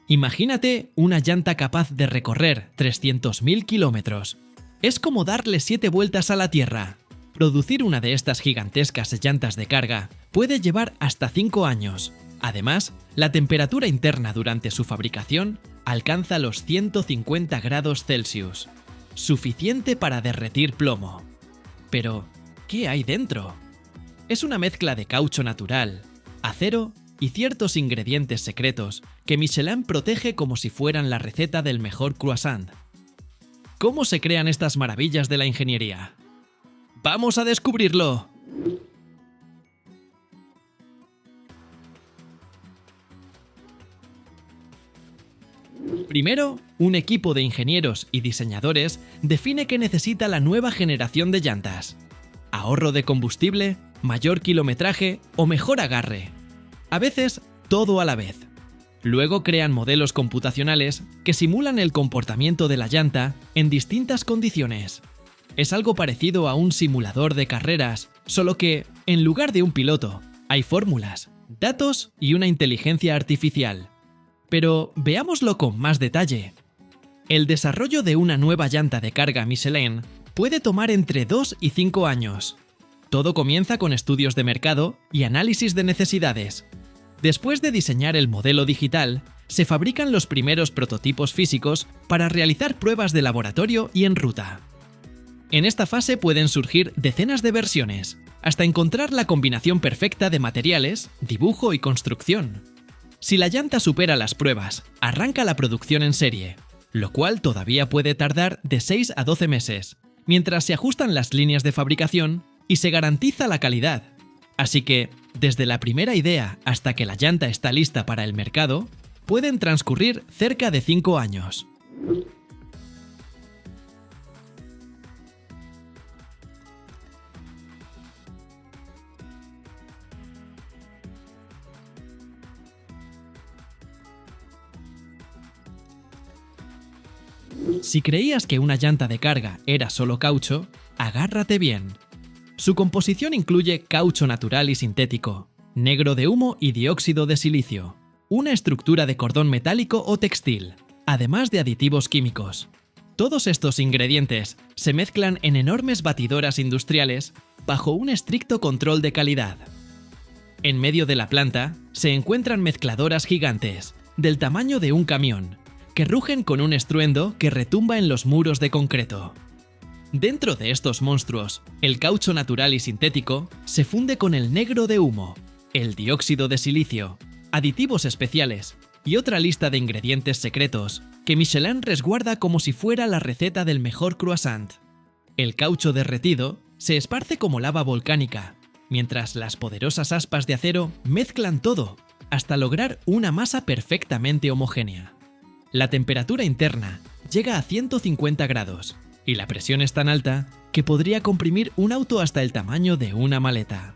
Imagínate una llanta capaz de recorrer 300.000 kilómetros. Es como darle 7 vueltas a la Tierra. Producir una de estas gigantescas llantas de carga puede llevar hasta 5 años. Además, la temperatura interna durante su fabricación alcanza los 150 grados Celsius, suficiente para derretir plomo. Pero, ¿qué hay dentro? Es una mezcla de caucho natural, acero y ciertos ingredientes secretos que Michelin protege como si fueran la receta del mejor croissant. ¿Cómo se crean estas maravillas de la ingeniería? ¡Vamos a descubrirlo! Primero, un equipo de ingenieros y diseñadores define que necesita la nueva generación de llantas. Ahorro de combustible, mayor kilometraje o mejor agarre. A veces, todo a la vez. Luego crean modelos computacionales que simulan el comportamiento de la llanta en distintas condiciones. Es algo parecido a un simulador de carreras, solo que, en lugar de un piloto, hay fórmulas, datos y una inteligencia artificial. Pero veámoslo con más detalle. El desarrollo de una nueva llanta de carga Michelin puede tomar entre 2 y 5 años. Todo comienza con estudios de mercado y análisis de necesidades. Después de diseñar el modelo digital, se fabrican los primeros prototipos físicos para realizar pruebas de laboratorio y en ruta. En esta fase pueden surgir decenas de versiones, hasta encontrar la combinación perfecta de materiales, dibujo y construcción. Si la llanta supera las pruebas, arranca la producción en serie, lo cual todavía puede tardar de 6 a 12 meses, mientras se ajustan las líneas de fabricación y se garantiza la calidad. Así que, desde la primera idea hasta que la llanta está lista para el mercado, pueden transcurrir cerca de 5 años. Si creías que una llanta de carga era solo caucho, agárrate bien. Su composición incluye caucho natural y sintético, negro de humo y dióxido de silicio, una estructura de cordón metálico o textil, además de aditivos químicos. Todos estos ingredientes se mezclan en enormes batidoras industriales bajo un estricto control de calidad. En medio de la planta se encuentran mezcladoras gigantes, del tamaño de un camión, que rugen con un estruendo que retumba en los muros de concreto. Dentro de estos monstruos, el caucho natural y sintético se funde con el negro de humo, el dióxido de silicio, aditivos especiales y otra lista de ingredientes secretos que Michelin resguarda como si fuera la receta del mejor croissant. El caucho derretido se esparce como lava volcánica, mientras las poderosas aspas de acero mezclan todo hasta lograr una masa perfectamente homogénea. La temperatura interna llega a 150 grados y la presión es tan alta que podría comprimir un auto hasta el tamaño de una maleta.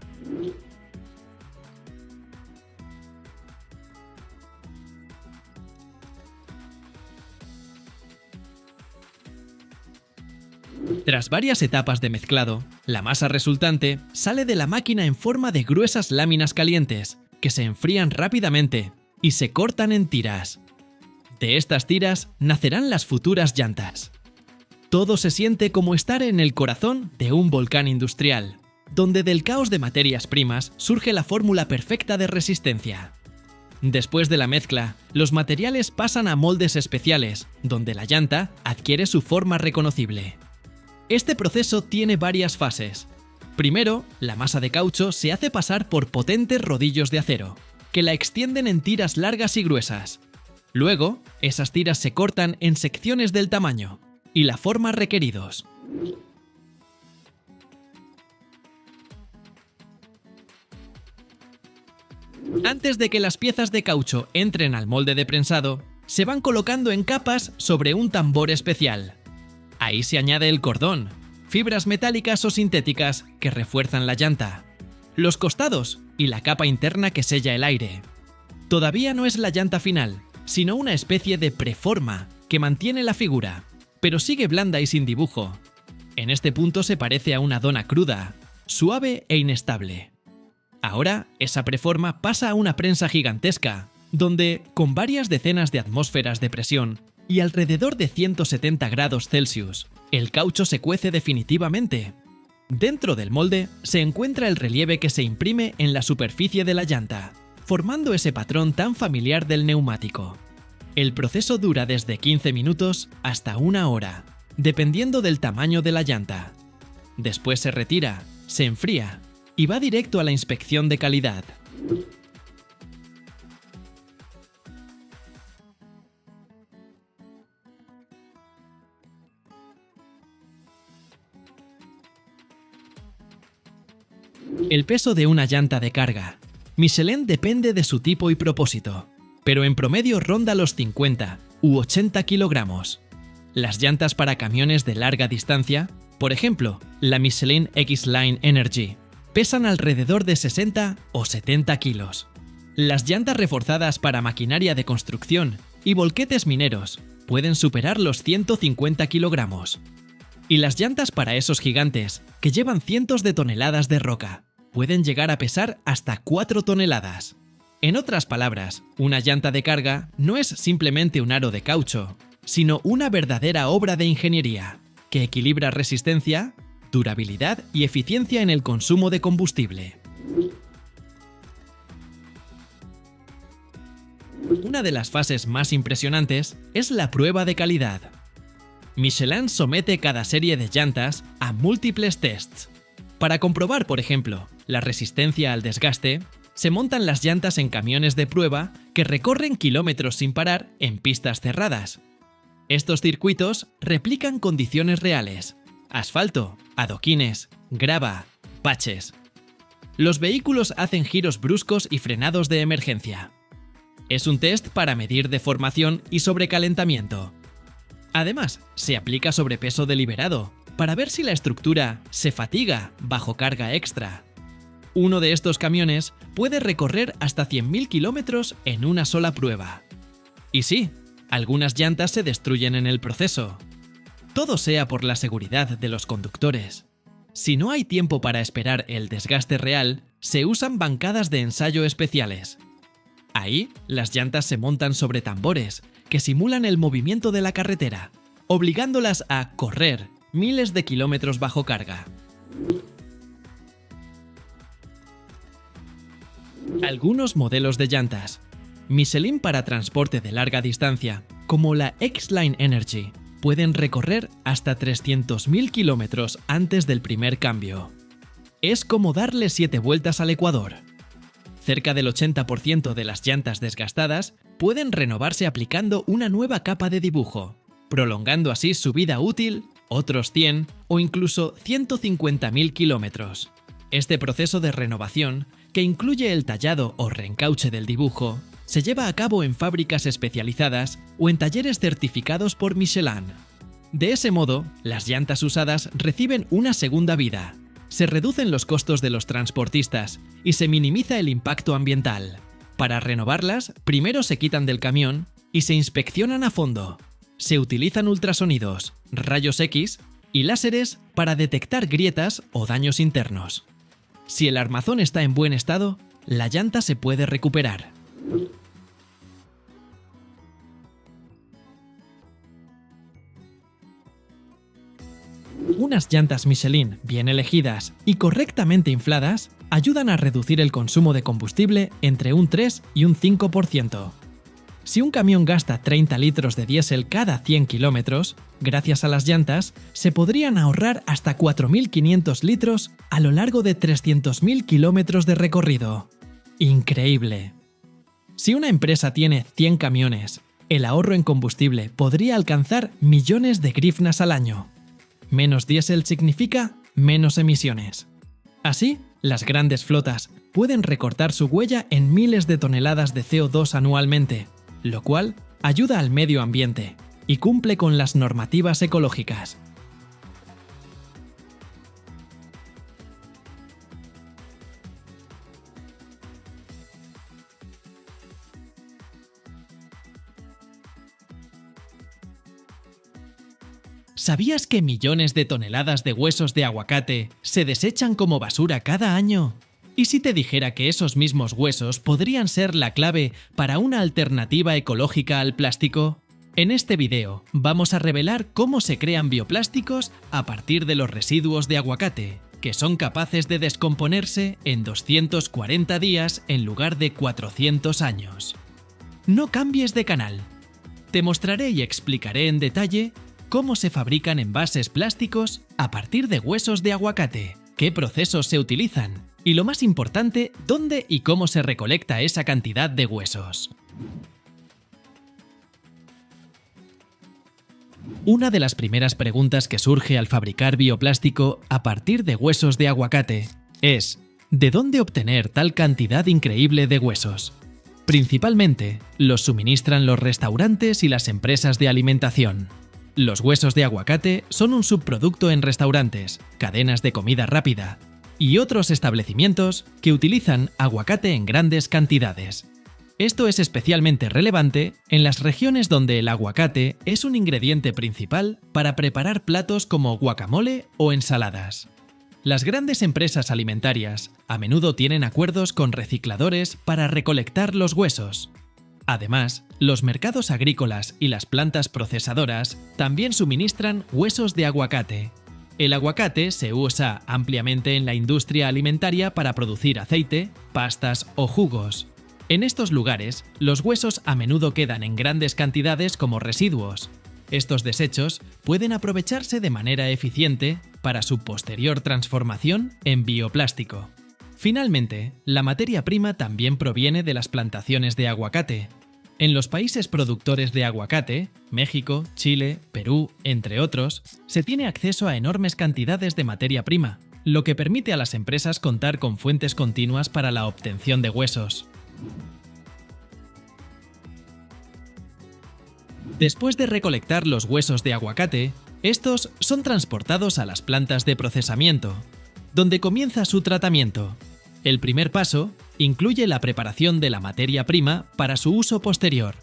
Tras varias etapas de mezclado, la masa resultante sale de la máquina en forma de gruesas láminas calientes que se enfrían rápidamente y se cortan en tiras. De estas tiras nacerán las futuras llantas. Todo se siente como estar en el corazón de un volcán industrial, donde del caos de materias primas surge la fórmula perfecta de resistencia. Después de la mezcla, los materiales pasan a moldes especiales, donde la llanta adquiere su forma reconocible. Este proceso tiene varias fases. Primero, la masa de caucho se hace pasar por potentes rodillos de acero, que la extienden en tiras largas y gruesas. Luego, esas tiras se cortan en secciones del tamaño y la forma requeridos. Antes de que las piezas de caucho entren al molde de prensado, se van colocando en capas sobre un tambor especial. Ahí se añade el cordón, fibras metálicas o sintéticas que refuerzan la llanta, los costados y la capa interna que sella el aire. Todavía no es la llanta final, sino una especie de preforma que mantiene la figura, pero sigue blanda y sin dibujo. En este punto se parece a una dona cruda, suave e inestable. Ahora, esa preforma pasa a una prensa gigantesca, donde, con varias decenas de atmósferas de presión y alrededor de 170 grados Celsius, el caucho se cuece definitivamente. Dentro del molde se encuentra el relieve que se imprime en la superficie de la llanta, formando ese patrón tan familiar del neumático. El proceso dura desde 15 minutos hasta 1 hora, dependiendo del tamaño de la llanta. Después se retira, se enfría y va directo a la inspección de calidad. El peso de una llanta de carga. Michelin depende de su tipo y propósito, pero en promedio ronda los 50 u 80 kilogramos. Las llantas para camiones de larga distancia, por ejemplo, la Michelin X-Line Energy, pesan alrededor de 60 o 70 kilos. Las llantas reforzadas para maquinaria de construcción y volquetes mineros pueden superar los 150 kilogramos. Y las llantas para esos gigantes, que llevan cientos de toneladas de roca, pueden llegar a pesar hasta 4 toneladas. En otras palabras, una llanta de carga no es simplemente un aro de caucho, sino una verdadera obra de ingeniería, que equilibra resistencia, durabilidad y eficiencia en el consumo de combustible. Una de las fases más impresionantes es la prueba de calidad. Michelin somete cada serie de llantas a múltiples tests. Para comprobar, por ejemplo, la resistencia al desgaste, se montan las llantas en camiones de prueba que recorren kilómetros sin parar en pistas cerradas. Estos circuitos replican condiciones reales: asfalto, adoquines, grava, baches. Los vehículos hacen giros bruscos y frenados de emergencia. Es un test para medir deformación y sobrecalentamiento. Además, se aplica sobrepeso deliberado, para ver si la estructura se fatiga bajo carga extra. Uno de estos camiones puede recorrer hasta 100.000 kilómetros en una sola prueba. Y sí, algunas llantas se destruyen en el proceso. Todo sea por la seguridad de los conductores. Si no hay tiempo para esperar el desgaste real, se usan bancadas de ensayo especiales. Ahí, las llantas se montan sobre tambores que simulan el movimiento de la carretera, obligándolas a correr miles de kilómetros bajo carga. Algunos modelos de llantas. Michelin para transporte de larga distancia, como la X-Line Energy, pueden recorrer hasta 300.000 kilómetros antes del primer cambio. Es como darle 7 vueltas al ecuador. Cerca del 80% de las llantas desgastadas pueden renovarse aplicando una nueva capa de dibujo, prolongando así su vida útil otros 100 o incluso 150.000 kilómetros. Este proceso de renovación, que incluye el tallado o reencauche del dibujo, se lleva a cabo en fábricas especializadas o en talleres certificados por Michelin. De ese modo, las llantas usadas reciben una segunda vida, se reducen los costos de los transportistas y se minimiza el impacto ambiental. Para renovarlas, primero se quitan del camión y se inspeccionan a fondo. Se utilizan ultrasonidos, rayos X y láseres para detectar grietas o daños internos. Si el armazón está en buen estado, la llanta se puede recuperar. Unas llantas Michelin bien elegidas y correctamente infladas ayudan a reducir el consumo de combustible entre un 3 y un 5%. Si un camión gasta 30 litros de diésel cada 100 kilómetros, gracias a las llantas, se podrían ahorrar hasta 4.500 litros a lo largo de 300.000 kilómetros de recorrido. ¡Increíble! Si una empresa tiene 100 camiones, el ahorro en combustible podría alcanzar millones de grivnas al año. Menos diésel significa menos emisiones. Así, las grandes flotas pueden recortar su huella en miles de toneladas de CO2 anualmente, lo cual ayuda al medio ambiente y cumple con las normativas ecológicas. ¿Sabías que millones de toneladas de huesos de aguacate se desechan como basura cada año? ¿Y si te dijera que esos mismos huesos podrían ser la clave para una alternativa ecológica al plástico? En este video vamos a revelar cómo se crean bioplásticos a partir de los residuos de aguacate, que son capaces de descomponerse en 240 días en lugar de 400 años. No cambies de canal. Te mostraré y explicaré en detalle cómo se fabrican envases plásticos a partir de huesos de aguacate, qué procesos se utilizan y, lo más importante, dónde y cómo se recolecta esa cantidad de huesos. Una de las primeras preguntas que surge al fabricar bioplástico a partir de huesos de aguacate es: ¿de dónde obtener tal cantidad increíble de huesos? Principalmente, los suministran los restaurantes y las empresas de alimentación. Los huesos de aguacate son un subproducto en restaurantes, cadenas de comida rápida y otros establecimientos que utilizan aguacate en grandes cantidades. Esto es especialmente relevante en las regiones donde el aguacate es un ingrediente principal para preparar platos como guacamole o ensaladas. Las grandes empresas alimentarias a menudo tienen acuerdos con recicladores para recolectar los huesos. Además, los mercados agrícolas y las plantas procesadoras también suministran huesos de aguacate. El aguacate se usa ampliamente en la industria alimentaria para producir aceite, pastas o jugos. En estos lugares, los huesos a menudo quedan en grandes cantidades como residuos. Estos desechos pueden aprovecharse de manera eficiente para su posterior transformación en bioplástico. Finalmente, la materia prima también proviene de las plantaciones de aguacate. En los países productores de aguacate, México, Chile, Perú, entre otros, se tiene acceso a enormes cantidades de materia prima, lo que permite a las empresas contar con fuentes continuas para la obtención de huesos. Después de recolectar los huesos de aguacate, estos son transportados a las plantas de procesamiento, donde comienza su tratamiento. El primer paso incluye la preparación de la materia prima para su uso posterior.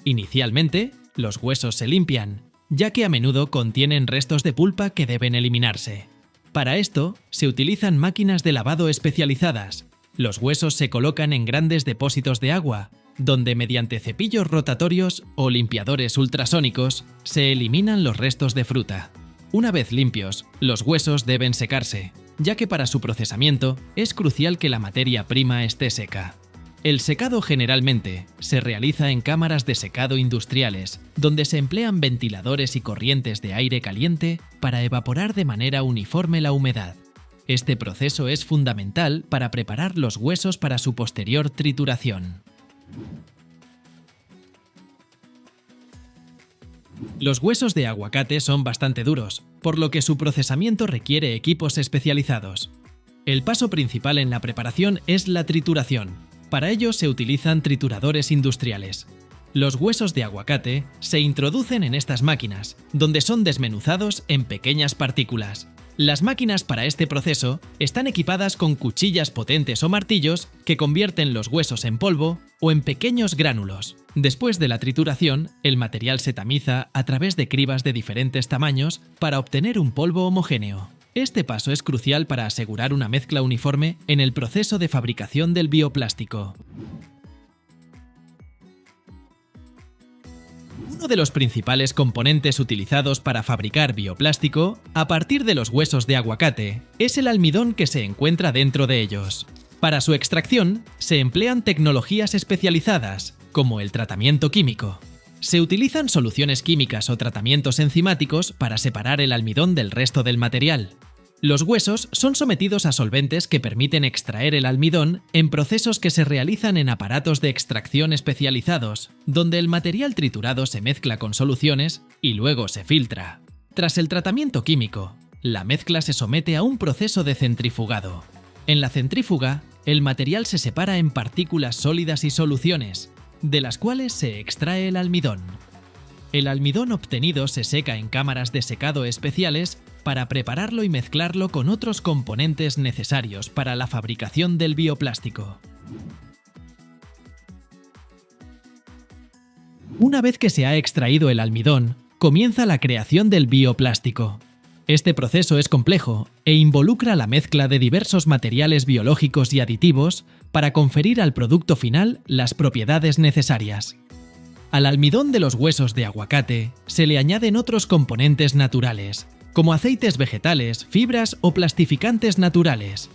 Inicialmente, los huesos se limpian, ya que a menudo contienen restos de pulpa que deben eliminarse. Para esto, se utilizan máquinas de lavado especializadas. Los huesos se colocan en grandes depósitos de agua, donde mediante cepillos rotatorios o limpiadores ultrasónicos se eliminan los restos de fruta. Una vez limpios, los huesos deben secarse, ya que para su procesamiento es crucial que la materia prima esté seca. El secado generalmente se realiza en cámaras de secado industriales, donde se emplean ventiladores y corrientes de aire caliente para evaporar de manera uniforme la humedad. Este proceso es fundamental para preparar los huesos para su posterior trituración. Los huesos de aguacate son bastante duros, por lo que su procesamiento requiere equipos especializados. El paso principal en la preparación es la trituración. Para ello se utilizan trituradores industriales. Los huesos de aguacate se introducen en estas máquinas, donde son desmenuzados en pequeñas partículas. Las máquinas para este proceso están equipadas con cuchillas potentes o martillos que convierten los huesos en polvo o en pequeños gránulos. Después de la trituración, el material se tamiza a través de cribas de diferentes tamaños para obtener un polvo homogéneo. Este paso es crucial para asegurar una mezcla uniforme en el proceso de fabricación del bioplástico. Uno de los principales componentes utilizados para fabricar bioplástico a partir de los huesos de aguacate es el almidón que se encuentra dentro de ellos. Para su extracción se emplean tecnologías especializadas, como el tratamiento químico. Se utilizan soluciones químicas o tratamientos enzimáticos para separar el almidón del resto del material. Los huesos son sometidos a solventes que permiten extraer el almidón en procesos que se realizan en aparatos de extracción especializados, donde el material triturado se mezcla con soluciones y luego se filtra. Tras el tratamiento químico, la mezcla se somete a un proceso de centrifugado. En la centrífuga, el material se separa en partículas sólidas y soluciones, de las cuales se extrae el almidón. El almidón obtenido se seca en cámaras de secado especiales para prepararlo y mezclarlo con otros componentes necesarios para la fabricación del bioplástico. Una vez que se ha extraído el almidón, comienza la creación del bioplástico. Este proceso es complejo e involucra la mezcla de diversos materiales biológicos y aditivos para conferir al producto final las propiedades necesarias. Al almidón de los huesos de aguacate se le añaden otros componentes naturales, como aceites vegetales, fibras o plastificantes naturales.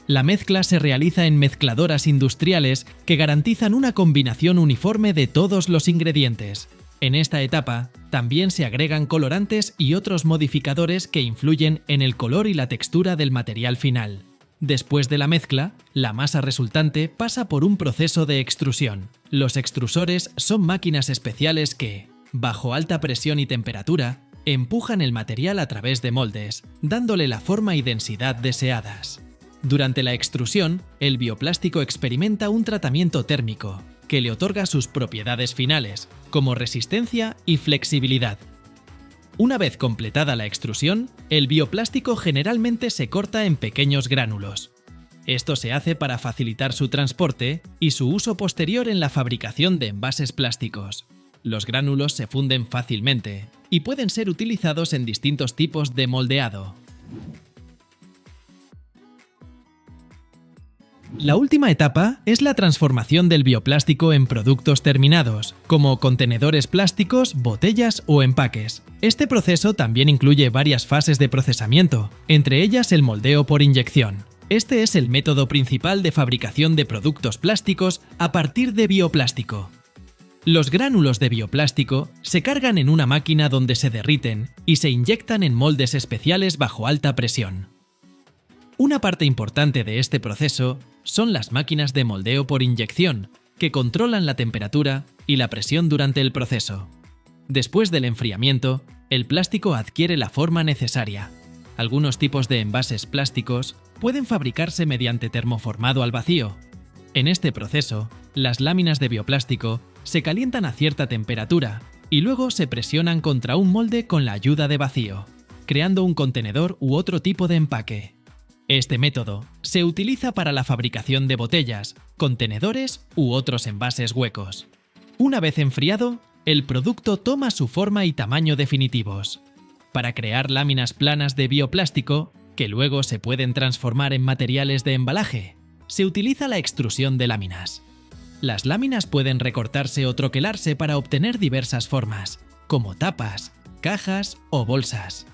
La mezcla se realiza en mezcladoras industriales que garantizan una combinación uniforme de todos los ingredientes. En esta etapa, también se agregan colorantes y otros modificadores que influyen en el color y la textura del material final. Después de la mezcla, la masa resultante pasa por un proceso de extrusión. Los extrusores son máquinas especiales que, bajo alta presión y temperatura, empujan el material a través de moldes, dándole la forma y densidad deseadas. Durante la extrusión, el bioplástico experimenta un tratamiento térmico, que le otorga sus propiedades finales, como resistencia y flexibilidad. Una vez completada la extrusión, el bioplástico generalmente se corta en pequeños gránulos. Esto se hace para facilitar su transporte y su uso posterior en la fabricación de envases plásticos. Los gránulos se funden fácilmente y pueden ser utilizados en distintos tipos de moldeado. La última etapa es la transformación del bioplástico en productos terminados, como contenedores plásticos, botellas o empaques. Este proceso también incluye varias fases de procesamiento, entre ellas el moldeo por inyección. Este es el método principal de fabricación de productos plásticos a partir de bioplástico. Los gránulos de bioplástico se cargan en una máquina donde se derriten y se inyectan en moldes especiales bajo alta presión. Una parte importante de este proceso son las máquinas de moldeo por inyección, que controlan la temperatura y la presión durante el proceso. Después del enfriamiento, el plástico adquiere la forma necesaria. Algunos tipos de envases plásticos pueden fabricarse mediante termoformado al vacío. En este proceso, las láminas de bioplástico se calientan a cierta temperatura y luego se presionan contra un molde con la ayuda de vacío, creando un contenedor u otro tipo de empaque. Este método se utiliza para la fabricación de botellas, contenedores u otros envases huecos. Una vez enfriado, el producto toma su forma y tamaño definitivos. Para crear láminas planas de bioplástico, que luego se pueden transformar en materiales de embalaje, se utiliza la extrusión de láminas. Las láminas pueden recortarse o troquelarse para obtener diversas formas, como tapas, cajas o bolsas.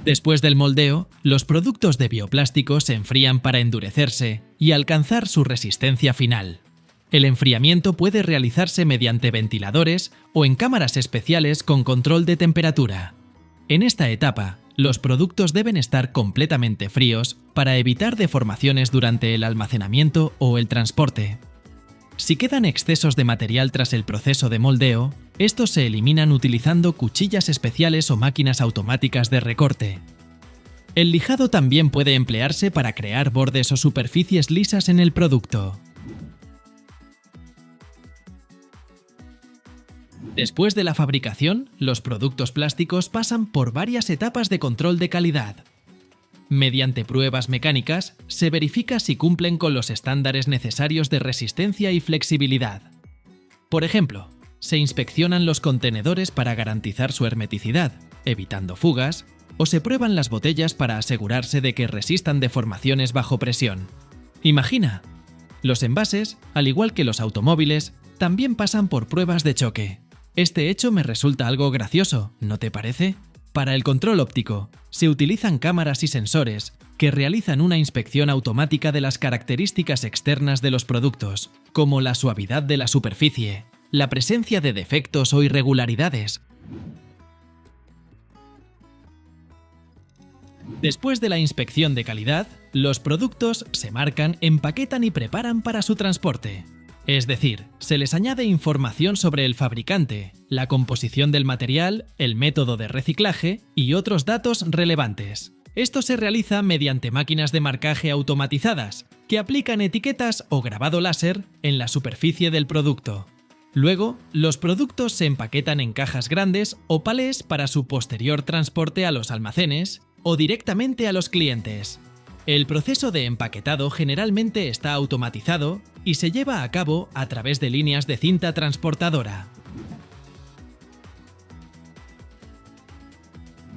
Después del moldeo, los productos de bioplástico se enfrían para endurecerse y alcanzar su resistencia final. El enfriamiento puede realizarse mediante ventiladores o en cámaras especiales con control de temperatura. En esta etapa, los productos deben estar completamente fríos para evitar deformaciones durante el almacenamiento o el transporte. Si quedan excesos de material tras el proceso de moldeo, estos se eliminan utilizando cuchillas especiales o máquinas automáticas de recorte. El lijado también puede emplearse para crear bordes o superficies lisas en el producto. Después de la fabricación, los productos plásticos pasan por varias etapas de control de calidad. Mediante pruebas mecánicas, se verifica si cumplen con los estándares necesarios de resistencia y flexibilidad. Por ejemplo, se inspeccionan los contenedores para garantizar su hermeticidad, evitando fugas, o se prueban las botellas para asegurarse de que resistan deformaciones bajo presión. Imagina, los envases, al igual que los automóviles, también pasan por pruebas de choque. Este hecho me resulta algo gracioso, ¿no te parece? Para el control óptico, se utilizan cámaras y sensores que realizan una inspección automática de las características externas de los productos, como la suavidad de la superficie, la presencia de defectos o irregularidades. Después de la inspección de calidad, los productos se marcan, empaquetan y preparan para su transporte. Es decir, se les añade información sobre el fabricante, la composición del material, el método de reciclaje y otros datos relevantes. Esto se realiza mediante máquinas de marcaje automatizadas, que aplican etiquetas o grabado láser en la superficie del producto. Luego, los productos se empaquetan en cajas grandes o palés para su posterior transporte a los almacenes o directamente a los clientes. El proceso de empaquetado generalmente está automatizado y se lleva a cabo a través de líneas de cinta transportadora.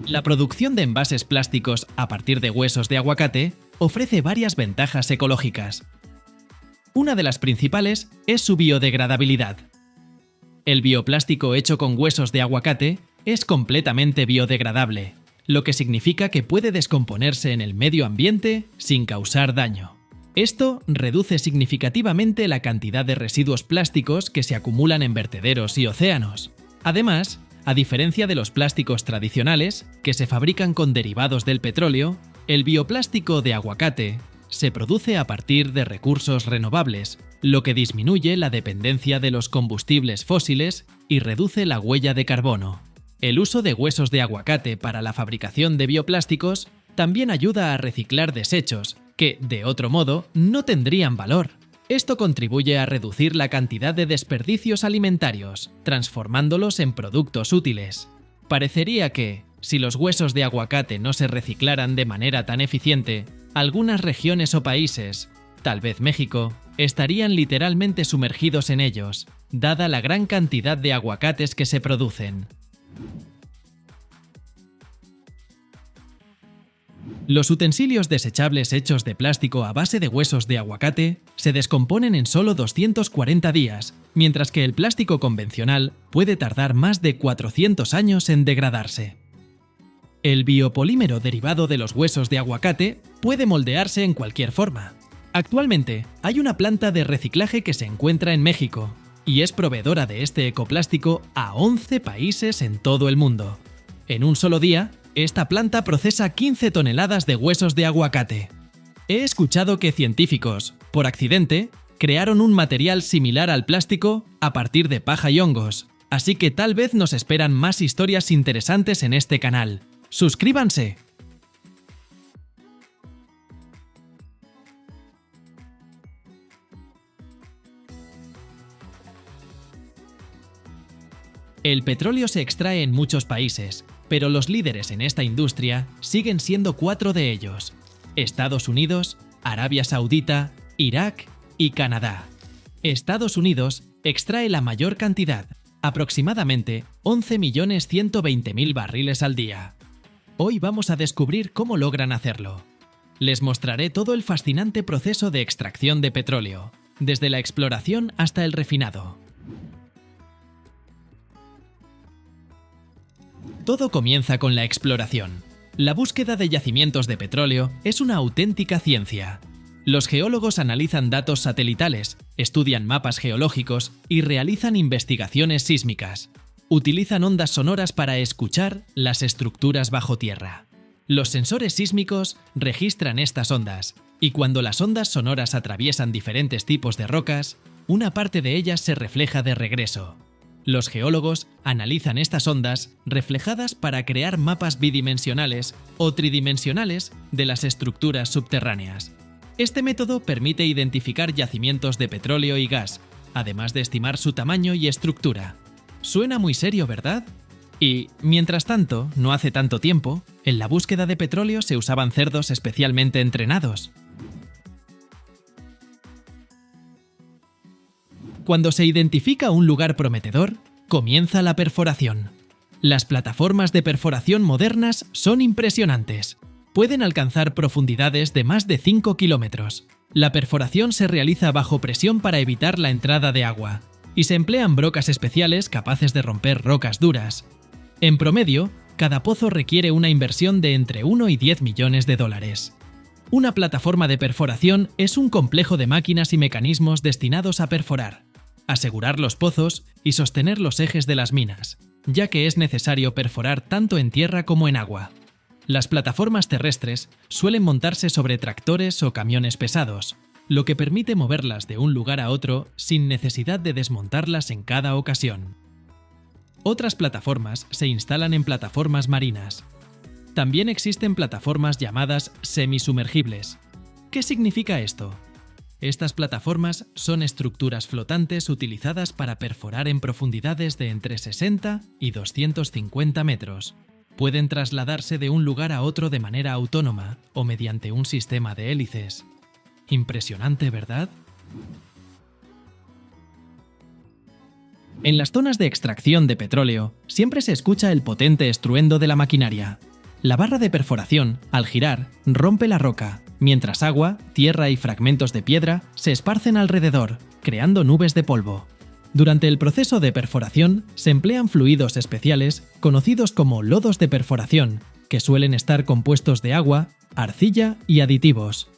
La producción de envases plásticos a partir de huesos de aguacate ofrece varias ventajas ecológicas. Una de las principales es su biodegradabilidad. El bioplástico hecho con huesos de aguacate es completamente biodegradable, lo que significa que puede descomponerse en el medio ambiente sin causar daño. Esto reduce significativamente la cantidad de residuos plásticos que se acumulan en vertederos y océanos. Además, a diferencia de los plásticos tradicionales, que se fabrican con derivados del petróleo, el bioplástico de aguacate se produce a partir de recursos renovables, lo que disminuye la dependencia de los combustibles fósiles y reduce la huella de carbono. El uso de huesos de aguacate para la fabricación de bioplásticos también ayuda a reciclar desechos que, de otro modo, no tendrían valor. Esto contribuye a reducir la cantidad de desperdicios alimentarios, transformándolos en productos útiles. Parecería que, si los huesos de aguacate no se reciclaran de manera tan eficiente, algunas regiones o países, tal vez México, estarían literalmente sumergidos en ellos, dada la gran cantidad de aguacates que se producen. Los utensilios desechables hechos de plástico a base de huesos de aguacate se descomponen en solo 240 días, mientras que el plástico convencional puede tardar más de 400 años en degradarse. El biopolímero derivado de los huesos de aguacate puede moldearse en cualquier forma. Actualmente, hay una planta de reciclaje que se encuentra en México y es proveedora de este ecoplástico a 11 países en todo el mundo. En un solo día, esta planta procesa 15 toneladas de huesos de aguacate. He escuchado que científicos, por accidente, crearon un material similar al plástico a partir de paja y hongos, así que tal vez nos esperan más historias interesantes en este canal. ¡Suscríbanse! El petróleo se extrae en muchos países, pero los líderes en esta industria siguen siendo 4 de ellos: Estados Unidos, Arabia Saudita, Irak y Canadá. Estados Unidos extrae la mayor cantidad, aproximadamente 11.120.000 barriles al día. Hoy vamos a descubrir cómo logran hacerlo. Les mostraré todo el fascinante proceso de extracción de petróleo, desde la exploración hasta el refinado. Todo comienza con la exploración. La búsqueda de yacimientos de petróleo es una auténtica ciencia. Los geólogos analizan datos satelitales, estudian mapas geológicos y realizan investigaciones sísmicas. Utilizan ondas sonoras para escuchar las estructuras bajo tierra. Los sensores sísmicos registran estas ondas, y cuando las ondas sonoras atraviesan diferentes tipos de rocas, una parte de ellas se refleja de regreso. Los geólogos analizan estas ondas reflejadas para crear mapas bidimensionales o tridimensionales de las estructuras subterráneas. Este método permite identificar yacimientos de petróleo y gas, además de estimar su tamaño y estructura. Suena muy serio, ¿verdad? Y, mientras tanto, no hace tanto tiempo, en la búsqueda de petróleo se usaban cerdos especialmente entrenados. Cuando se identifica un lugar prometedor, comienza la perforación. Las plataformas de perforación modernas son impresionantes. Pueden alcanzar profundidades de más de 5 kilómetros. La perforación se realiza bajo presión para evitar la entrada de agua, y se emplean brocas especiales capaces de romper rocas duras. En promedio, cada pozo requiere una inversión de entre 1 y 10 millones de dólares. Una plataforma de perforación es un complejo de máquinas y mecanismos destinados a perforar, asegurar los pozos y sostener los ejes de las minas, ya que es necesario perforar tanto en tierra como en agua. Las plataformas terrestres suelen montarse sobre tractores o camiones pesados, lo que permite moverlas de un lugar a otro sin necesidad de desmontarlas en cada ocasión. Otras plataformas se instalan en plataformas marinas. También existen plataformas llamadas semisumergibles. ¿Qué significa esto? Estas plataformas son estructuras flotantes utilizadas para perforar en profundidades de entre 60 y 250 metros. Pueden trasladarse de un lugar a otro de manera autónoma o mediante un sistema de hélices. Impresionante, ¿verdad? En las zonas de extracción de petróleo siempre se escucha el potente estruendo de la maquinaria. La barra de perforación, al girar, rompe la roca, mientras agua, tierra y fragmentos de piedra se esparcen alrededor, creando nubes de polvo. Durante el proceso de perforación se emplean fluidos especiales conocidos como lodos de perforación, que suelen estar compuestos de agua, arcilla y aditivos.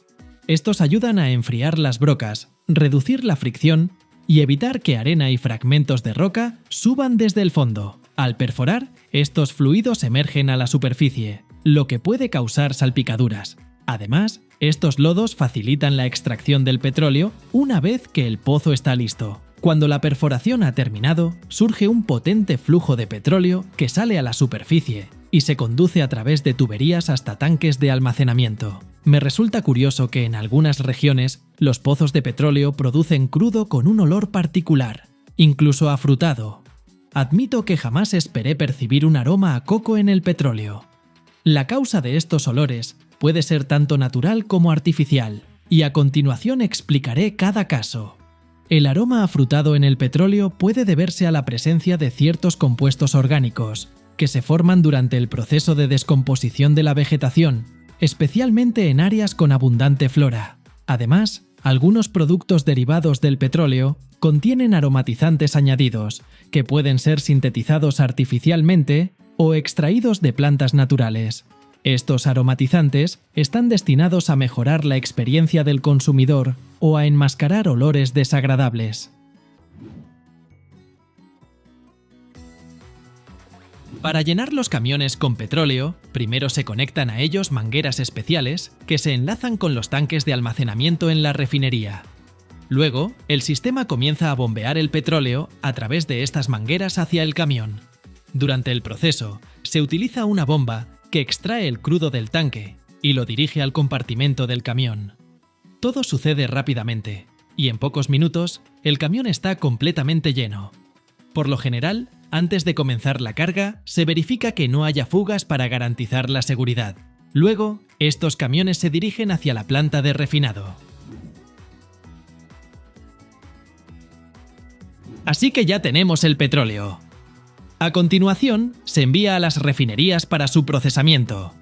Estos ayudan a enfriar las brocas, reducir la fricción y evitar que arena y fragmentos de roca suban desde el fondo. Al perforar, estos fluidos emergen a la superficie, lo que puede causar salpicaduras. Además, estos lodos facilitan la extracción del petróleo una vez que el pozo está listo. Cuando la perforación ha terminado, surge un potente flujo de petróleo que sale a la superficie y se conduce a través de tuberías hasta tanques de almacenamiento. Me resulta curioso que en algunas regiones los pozos de petróleo producen crudo con un olor particular, incluso afrutado. Admito que jamás esperé percibir un aroma a coco en el petróleo. La causa de estos olores puede ser tanto natural como artificial, y a continuación explicaré cada caso. El aroma afrutado en el petróleo puede deberse a la presencia de ciertos compuestos orgánicos, que se forman durante el proceso de descomposición de la vegetación, especialmente en áreas con abundante flora. Además, algunos productos derivados del petróleo contienen aromatizantes añadidos, que pueden ser sintetizados artificialmente o extraídos de plantas naturales. Estos aromatizantes están destinados a mejorar la experiencia del consumidor o a enmascarar olores desagradables. Para llenar los camiones con petróleo, primero se conectan a ellos mangueras especiales que se enlazan con los tanques de almacenamiento en la refinería. Luego, el sistema comienza a bombear el petróleo a través de estas mangueras hacia el camión. Durante el proceso, se utiliza una bomba que extrae el crudo del tanque y lo dirige al compartimento del camión. Todo sucede rápidamente, y en pocos minutos, el camión está completamente lleno. Por lo general, antes de comenzar la carga, se verifica que no haya fugas para garantizar la seguridad. Luego, estos camiones se dirigen hacia la planta de refinado. Así que ya tenemos el petróleo. A continuación, se envía a las refinerías para su procesamiento.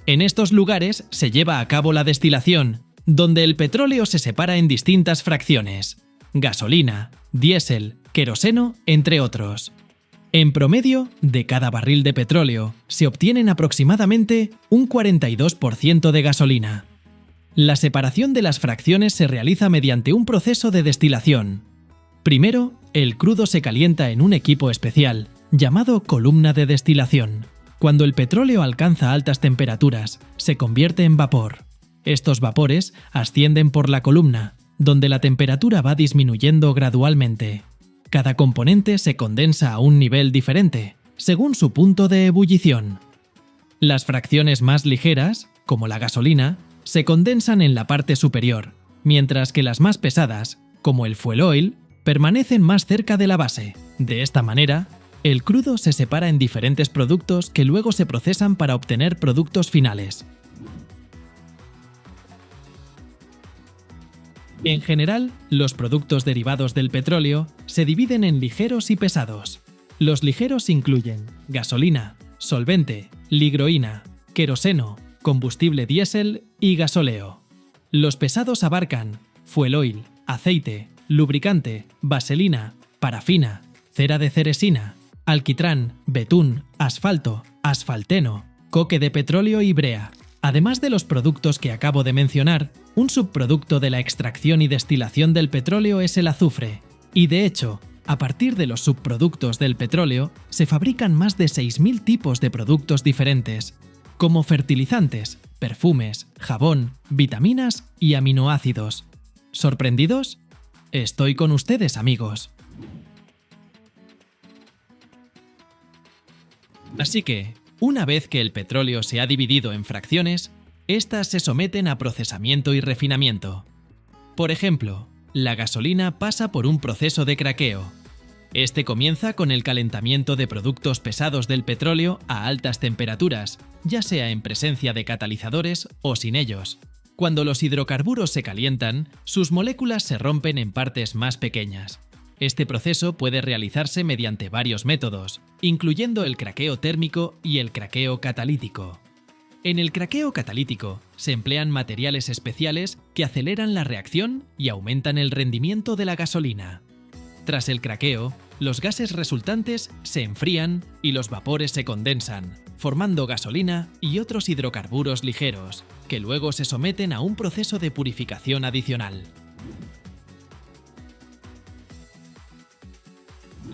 En estos lugares se lleva a cabo la destilación, donde el petróleo se separa en distintas fracciones: gasolina, diésel, queroseno, entre otros. En promedio, de cada barril de petróleo, se obtienen aproximadamente un 42% de gasolina. La separación de las fracciones se realiza mediante un proceso de destilación. Primero, el crudo se calienta en un equipo especial, llamado columna de destilación. Cuando el petróleo alcanza altas temperaturas, se convierte en vapor. Estos vapores ascienden por la columna, donde la temperatura va disminuyendo gradualmente. Cada componente se condensa a un nivel diferente, según su punto de ebullición. Las fracciones más ligeras, como la gasolina, se condensan en la parte superior, mientras que las más pesadas, como el fuel oil, permanecen más cerca de la base. De esta manera, el crudo se separa en diferentes productos que luego se procesan para obtener productos finales. En general, los productos derivados del petróleo se dividen en ligeros y pesados. Los ligeros incluyen gasolina, solvente, ligroína, queroseno, combustible diésel y gasóleo. Los pesados abarcan fuel oil, aceite, lubricante, vaselina, parafina, cera de ceresina, alquitrán, betún, asfalto, asfalteno, coque de petróleo y brea. Además de los productos que acabo de mencionar, un subproducto de la extracción y destilación del petróleo es el azufre, y de hecho, a partir de los subproductos del petróleo, se fabrican más de 6.000 tipos de productos diferentes, como fertilizantes, perfumes, jabón, vitaminas y aminoácidos. ¿Sorprendidos? Estoy con ustedes, amigos. Así que, una vez que el petróleo se ha dividido en fracciones, estas se someten a procesamiento y refinamiento. Por ejemplo, la gasolina pasa por un proceso de craqueo. Este comienza con el calentamiento de productos pesados del petróleo a altas temperaturas, ya sea en presencia de catalizadores o sin ellos. Cuando los hidrocarburos se calientan, sus moléculas se rompen en partes más pequeñas. Este proceso puede realizarse mediante varios métodos, incluyendo el craqueo térmico y el craqueo catalítico. En el craqueo catalítico se emplean materiales especiales que aceleran la reacción y aumentan el rendimiento de la gasolina. Tras el craqueo, los gases resultantes se enfrían y los vapores se condensan, formando gasolina y otros hidrocarburos ligeros, que luego se someten a un proceso de purificación adicional.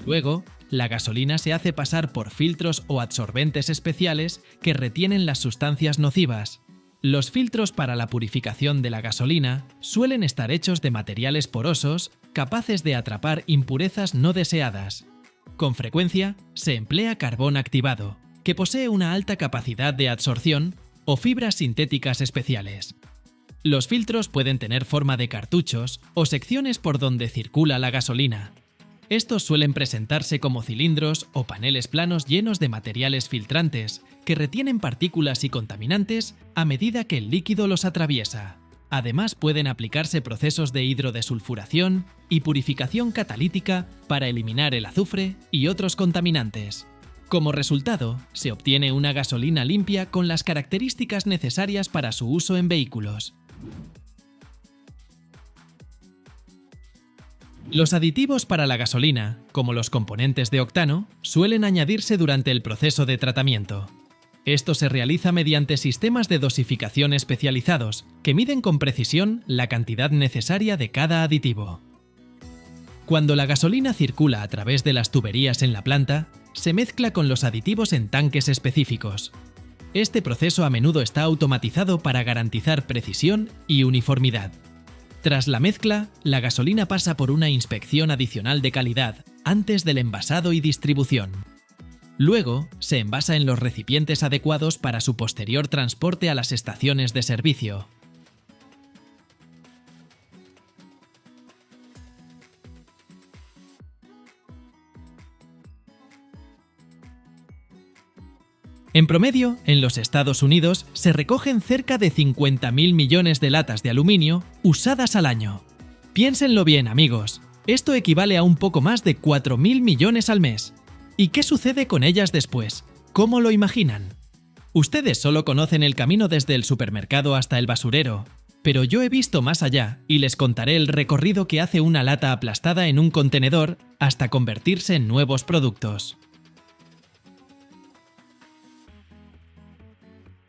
Luego, la gasolina se hace pasar por filtros o adsorbentes especiales que retienen las sustancias nocivas. Los filtros para la purificación de la gasolina suelen estar hechos de materiales porosos capaces de atrapar impurezas no deseadas. Con frecuencia, se emplea carbón activado, que posee una alta capacidad de absorción, o fibras sintéticas especiales. Los filtros pueden tener forma de cartuchos o secciones por donde circula la gasolina. Estos suelen presentarse como cilindros o paneles planos llenos de materiales filtrantes que retienen partículas y contaminantes a medida que el líquido los atraviesa. Además, pueden aplicarse procesos de hidrodesulfuración y purificación catalítica para eliminar el azufre y otros contaminantes. Como resultado, se obtiene una gasolina limpia con las características necesarias para su uso en vehículos. Los aditivos para la gasolina, como los componentes de octano, suelen añadirse durante el proceso de tratamiento. Esto se realiza mediante sistemas de dosificación especializados, que miden con precisión la cantidad necesaria de cada aditivo. Cuando la gasolina circula a través de las tuberías en la planta, se mezcla con los aditivos en tanques específicos. Este proceso a menudo está automatizado para garantizar precisión y uniformidad. Tras la mezcla, la gasolina pasa por una inspección adicional de calidad antes del envasado y distribución. Luego, se envasa en los recipientes adecuados para su posterior transporte a las estaciones de servicio. En promedio, en los Estados Unidos se recogen cerca de 50.000 millones de latas de aluminio usadas al año. Piénsenlo bien, amigos. Esto equivale a un poco más de 4.000 millones al mes. ¿Y qué sucede con ellas después? ¿Cómo lo imaginan? Ustedes solo conocen el camino desde el supermercado hasta el basurero, pero yo he visto más allá y les contaré el recorrido que hace una lata aplastada en un contenedor hasta convertirse en nuevos productos.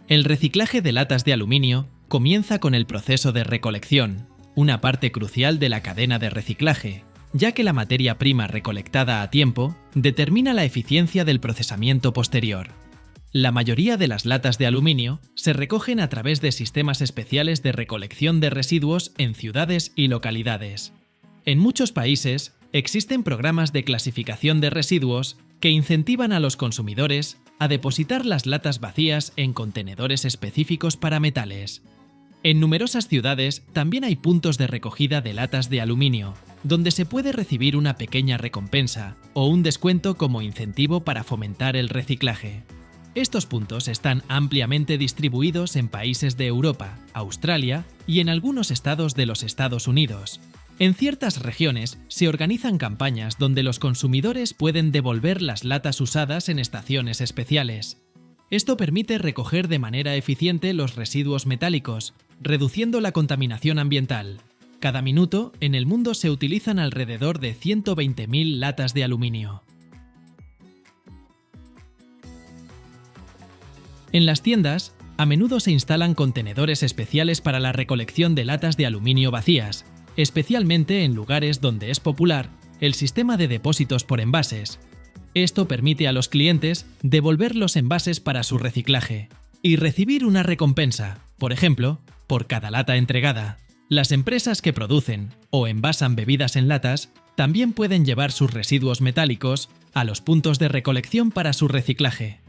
El reciclaje de latas de aluminio comienza con el proceso de recolección, una parte crucial de la cadena de reciclaje, ya que la materia prima recolectada a tiempo determina la eficiencia del procesamiento posterior. La mayoría de las latas de aluminio se recogen a través de sistemas especiales de recolección de residuos en ciudades y localidades. En muchos países existen programas de clasificación de residuos que incentivan a los consumidores a depositar las latas vacías en contenedores específicos para metales. En numerosas ciudades también hay puntos de recogida de latas de aluminio, donde se puede recibir una pequeña recompensa o un descuento como incentivo para fomentar el reciclaje. Estos puntos están ampliamente distribuidos en países de Europa, Australia y en algunos estados de los Estados Unidos. En ciertas regiones se organizan campañas donde los consumidores pueden devolver las latas usadas en estaciones especiales. Esto permite recoger de manera eficiente los residuos metálicos, reduciendo la contaminación ambiental. Cada minuto, en el mundo se utilizan alrededor de 120.000 latas de aluminio. En las tiendas, a menudo se instalan contenedores especiales para la recolección de latas de aluminio vacías, especialmente en lugares donde es popular el sistema de depósitos por envases. Esto permite a los clientes devolver los envases para su reciclaje y recibir una recompensa, por ejemplo, por cada lata entregada. Las empresas que producen o envasan bebidas en latas también pueden llevar sus residuos metálicos a los puntos de recolección para su reciclaje.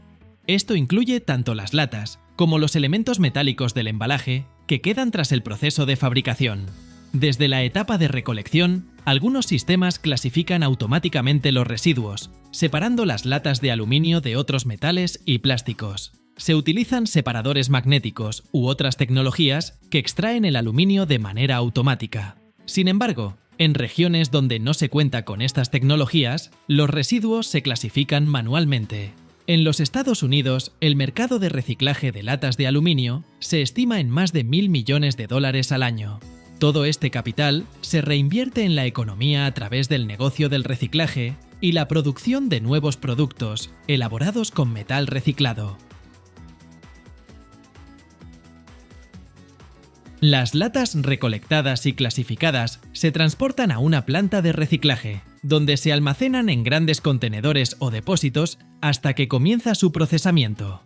Esto incluye tanto las latas como los elementos metálicos del embalaje que quedan tras el proceso de fabricación. Desde la etapa de recolección, algunos sistemas clasifican automáticamente los residuos, separando las latas de aluminio de otros metales y plásticos. Se utilizan separadores magnéticos u otras tecnologías que extraen el aluminio de manera automática. Sin embargo, en regiones donde no se cuenta con estas tecnologías, los residuos se clasifican manualmente. En los Estados Unidos, el mercado de reciclaje de latas de aluminio se estima en más de $1.000 millones al año. Todo este capital se reinvierte en la economía a través del negocio del reciclaje y la producción de nuevos productos elaborados con metal reciclado. Las latas recolectadas y clasificadas se transportan a una planta de reciclaje, donde se almacenan en grandes contenedores o depósitos hasta que comienza su procesamiento.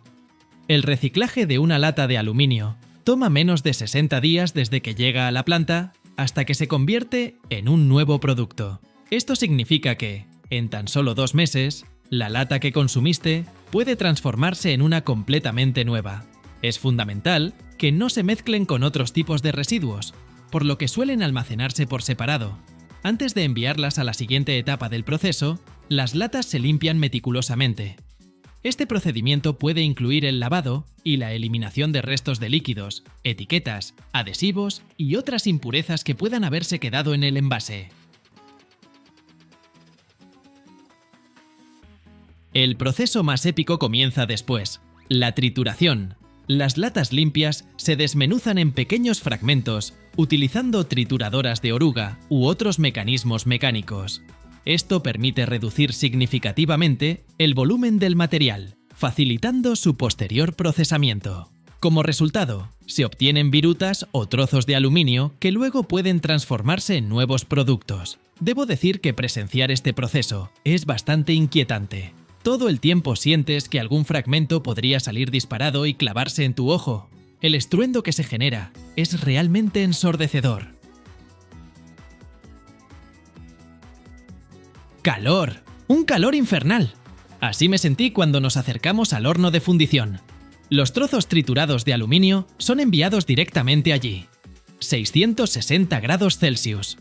El reciclaje de una lata de aluminio toma menos de 60 días desde que llega a la planta hasta que se convierte en un nuevo producto. Esto significa que, en tan solo 2 meses, la lata que consumiste puede transformarse en una completamente nueva. Es fundamental que no se mezclen con otros tipos de residuos, por lo que suelen almacenarse por separado. Antes de enviarlas a la siguiente etapa del proceso, las latas se limpian meticulosamente. Este procedimiento puede incluir el lavado y la eliminación de restos de líquidos, etiquetas, adhesivos y otras impurezas que puedan haberse quedado en el envase. El proceso más épico comienza después: la trituración. Las latas limpias se desmenuzan en pequeños fragmentos utilizando trituradoras de oruga u otros mecanismos mecánicos. Esto permite reducir significativamente el volumen del material, facilitando su posterior procesamiento. Como resultado, se obtienen virutas o trozos de aluminio que luego pueden transformarse en nuevos productos. Debo decir que presenciar este proceso es bastante inquietante. Todo el tiempo sientes que algún fragmento podría salir disparado y clavarse en tu ojo. El estruendo que se genera es realmente ensordecedor. ¡Calor! ¡Un calor infernal! Así me sentí cuando nos acercamos al horno de fundición. Los trozos triturados de aluminio son enviados directamente allí. 660 grados Celsius.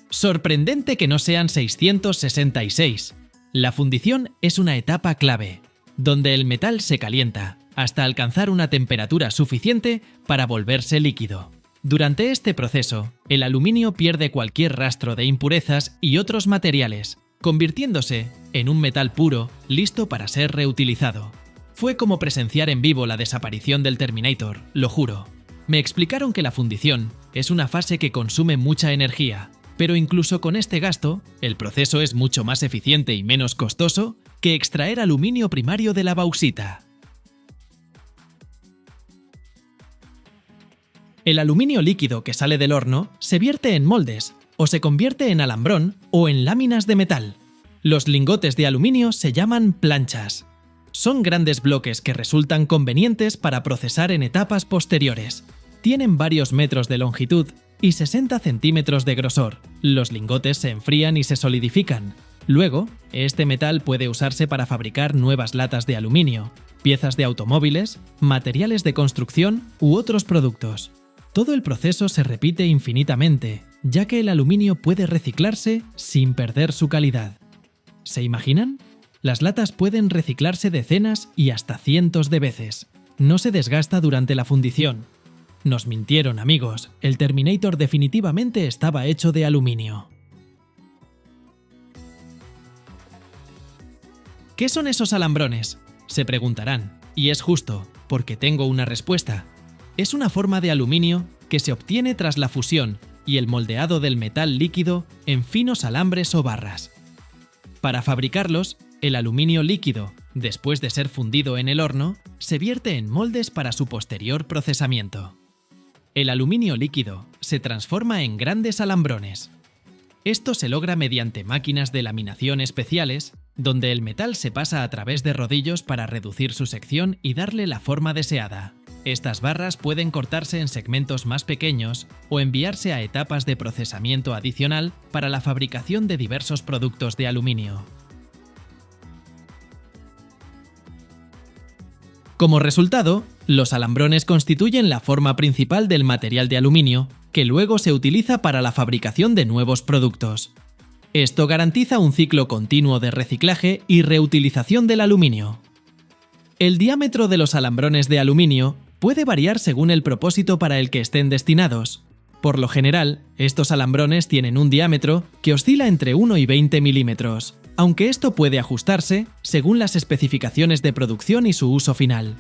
Sorprendente que no sean 666. La fundición es una etapa clave, donde el metal se calienta hasta alcanzar una temperatura suficiente para volverse líquido. Durante este proceso, el aluminio pierde cualquier rastro de impurezas y otros materiales, convirtiéndose en un metal puro, listo para ser reutilizado. Fue como presenciar en vivo la desaparición del Terminator, lo juro. Me explicaron que la fundición es una fase que consume mucha energía, pero incluso con este gasto, el proceso es mucho más eficiente y menos costoso que extraer aluminio primario de la bauxita. El aluminio líquido que sale del horno se vierte en moldes, o se convierte en alambrón o en láminas de metal. Los lingotes de aluminio se llaman planchas. Son grandes bloques que resultan convenientes para procesar en etapas posteriores. Tienen varios metros de longitud y 60 centímetros de grosor. Los lingotes se enfrían y se solidifican. Luego, este metal puede usarse para fabricar nuevas latas de aluminio, piezas de automóviles, materiales de construcción u otros productos. Todo el proceso se repite infinitamente, ya que el aluminio puede reciclarse sin perder su calidad. ¿Se imaginan? Las latas pueden reciclarse decenas y hasta cientos de veces. No se desgasta durante la fundición. Nos mintieron, amigos. El Terminator definitivamente estaba hecho de aluminio. ¿Qué son esos alambrones?, se preguntarán. Y es justo, porque tengo una respuesta. Es una forma de aluminio que se obtiene tras la fusión y el moldeado del metal líquido en finos alambres o barras. Para fabricarlos, el aluminio líquido, después de ser fundido en el horno, se vierte en moldes para su posterior procesamiento. El aluminio líquido se transforma en grandes alambrones. Esto se logra mediante máquinas de laminación especiales, donde el metal se pasa a través de rodillos para reducir su sección y darle la forma deseada. Estas barras pueden cortarse en segmentos más pequeños o enviarse a etapas de procesamiento adicional para la fabricación de diversos productos de aluminio. Como resultado, los alambrones constituyen la forma principal del material de aluminio, que luego se utiliza para la fabricación de nuevos productos. Esto garantiza un ciclo continuo de reciclaje y reutilización del aluminio. El diámetro de los alambrones de aluminio puede variar según el propósito para el que estén destinados. Por lo general, estos alambrones tienen un diámetro que oscila entre 1 y 20 milímetros. aunque esto puede ajustarse según las especificaciones de producción y su uso final.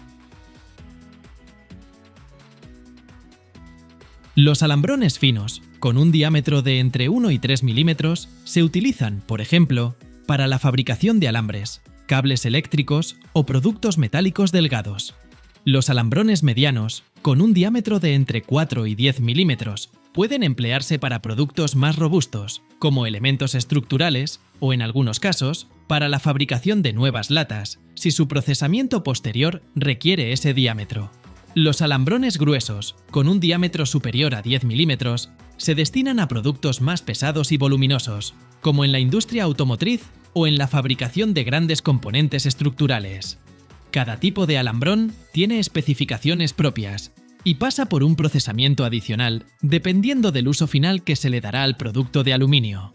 Los alambrones finos, con un diámetro de entre 1 y 3 milímetros, se utilizan, por ejemplo, para la fabricación de alambres, cables eléctricos o productos metálicos delgados. Los alambrones medianos, con un diámetro de entre 4 y 10 milímetros, pueden emplearse para productos más robustos, como elementos estructurales o, en algunos casos, para la fabricación de nuevas latas, si su procesamiento posterior requiere ese diámetro. Los alambrones gruesos, con un diámetro superior a 10 milímetros, se destinan a productos más pesados y voluminosos, como en la industria automotriz o en la fabricación de grandes componentes estructurales. Cada tipo de alambrón tiene especificaciones propias y pasa por un procesamiento adicional dependiendo del uso final que se le dará al producto de aluminio.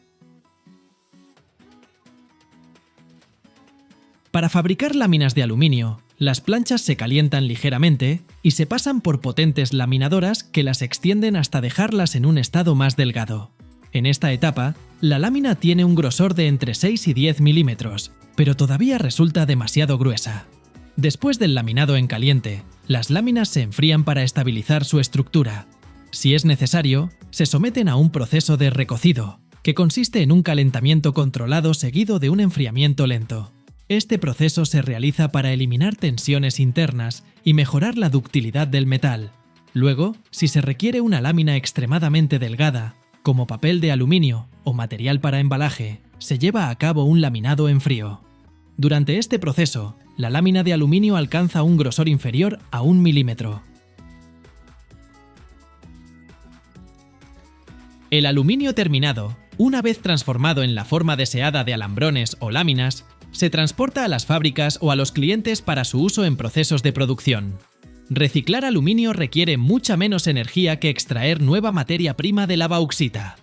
Para fabricar láminas de aluminio, las planchas se calientan ligeramente y se pasan por potentes laminadoras que las extienden hasta dejarlas en un estado más delgado. En esta etapa, la lámina tiene un grosor de entre 6 y 10 milímetros, pero todavía resulta demasiado gruesa. Después del laminado en caliente, las láminas se enfrían para estabilizar su estructura. Si es necesario, se someten a un proceso de recocido, que consiste en un calentamiento controlado seguido de un enfriamiento lento. Este proceso se realiza para eliminar tensiones internas y mejorar la ductilidad del metal. Luego, si se requiere una lámina extremadamente delgada, como papel de aluminio o material para embalaje, se lleva a cabo un laminado en frío. Durante este proceso, la lámina de aluminio alcanza un grosor inferior a 1 milímetro. El aluminio terminado, una vez transformado en la forma deseada de alambrones o láminas, se transporta a las fábricas o a los clientes para su uso en procesos de producción. Reciclar aluminio requiere mucha menos energía que extraer nueva materia prima de la bauxita.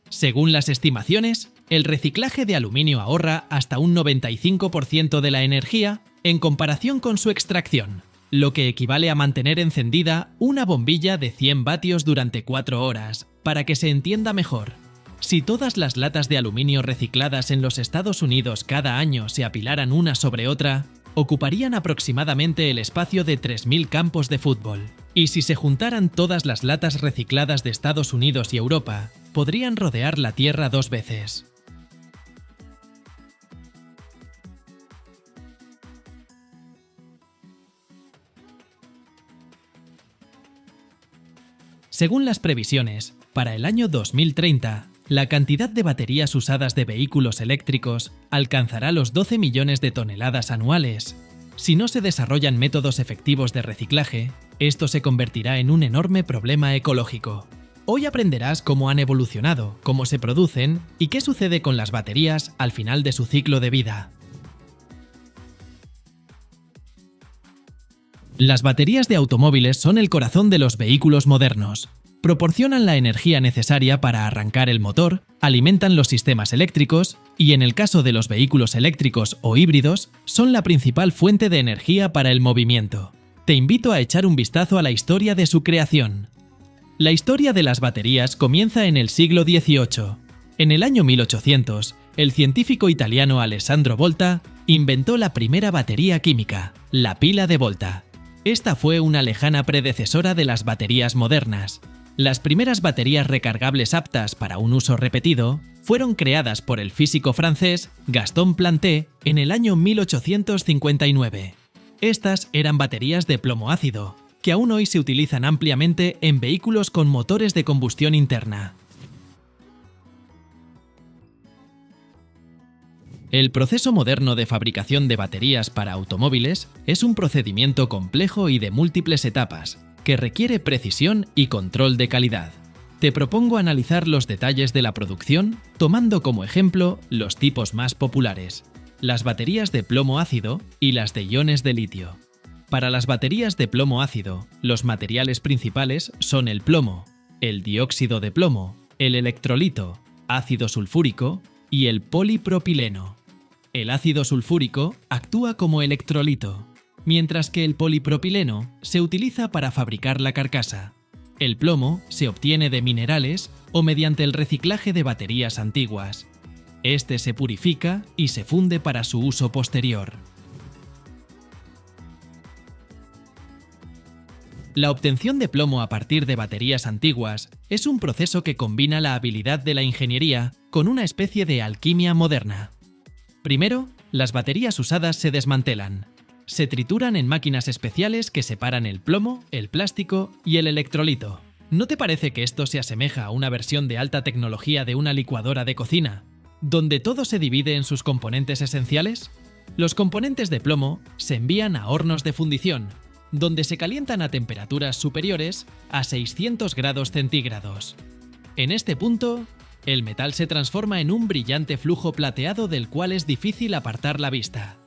Según las estimaciones, el reciclaje de aluminio ahorra hasta un 95% de la energía en comparación con su extracción, lo que equivale a mantener encendida una bombilla de 100 vatios durante 4 horas, para que se entienda mejor. Si todas las latas de aluminio recicladas en los Estados Unidos cada año se apilaran una sobre otra, ocuparían aproximadamente el espacio de 3.000 campos de fútbol. Y si se juntaran todas las latas recicladas de Estados Unidos y Europa, podrían rodear la Tierra 2 veces. Según las previsiones, para el año 2030, la cantidad de baterías usadas de vehículos eléctricos alcanzará los 12 millones de toneladas anuales. Si no se desarrollan métodos efectivos de reciclaje, esto se convertirá en un enorme problema ecológico. Hoy aprenderás cómo han evolucionado, cómo se producen y qué sucede con las baterías al final de su ciclo de vida. Las baterías de automóviles son el corazón de los vehículos modernos. Proporcionan la energía necesaria para arrancar el motor, alimentan los sistemas eléctricos y, en el caso de los vehículos eléctricos o híbridos, son la principal fuente de energía para el movimiento. Te invito a echar un vistazo a la historia de su creación. La historia de las baterías comienza en el siglo XVIII. En el año 1800, el científico italiano Alessandro Volta inventó la primera batería química, la pila de Volta. Esta fue una lejana predecesora de las baterías modernas. Las primeras baterías recargables aptas para un uso repetido fueron creadas por el físico francés Gaston Planté en el año 1859. Estas eran baterías de plomo ácido, que aún hoy se utilizan ampliamente en vehículos con motores de combustión interna. El proceso moderno de fabricación de baterías para automóviles es un procedimiento complejo y de múltiples etapas, que requiere precisión y control de calidad. Te propongo analizar los detalles de la producción, tomando como ejemplo los tipos más populares: las baterías de plomo ácido y las de iones de litio. Para las baterías de plomo ácido, los materiales principales son el plomo, el dióxido de plomo, el electrolito, ácido sulfúrico y el polipropileno. El ácido sulfúrico actúa como electrolito, mientras que el polipropileno se utiliza para fabricar la carcasa. El plomo se obtiene de minerales o mediante el reciclaje de baterías antiguas. Este se purifica y se funde para su uso posterior. La obtención de plomo a partir de baterías antiguas es un proceso que combina la habilidad de la ingeniería con una especie de alquimia moderna. Primero, las baterías usadas se desmantelan. Se trituran en máquinas especiales que separan el plomo, el plástico y el electrolito. ¿No te parece que esto se asemeja a una versión de alta tecnología de una licuadora de cocina, donde todo se divide en sus componentes esenciales? Los componentes de plomo se envían a hornos de fundición, donde se calientan a temperaturas superiores a 600 grados centígrados. En este punto, el metal se transforma en un brillante flujo plateado del cual es difícil apartar la vista.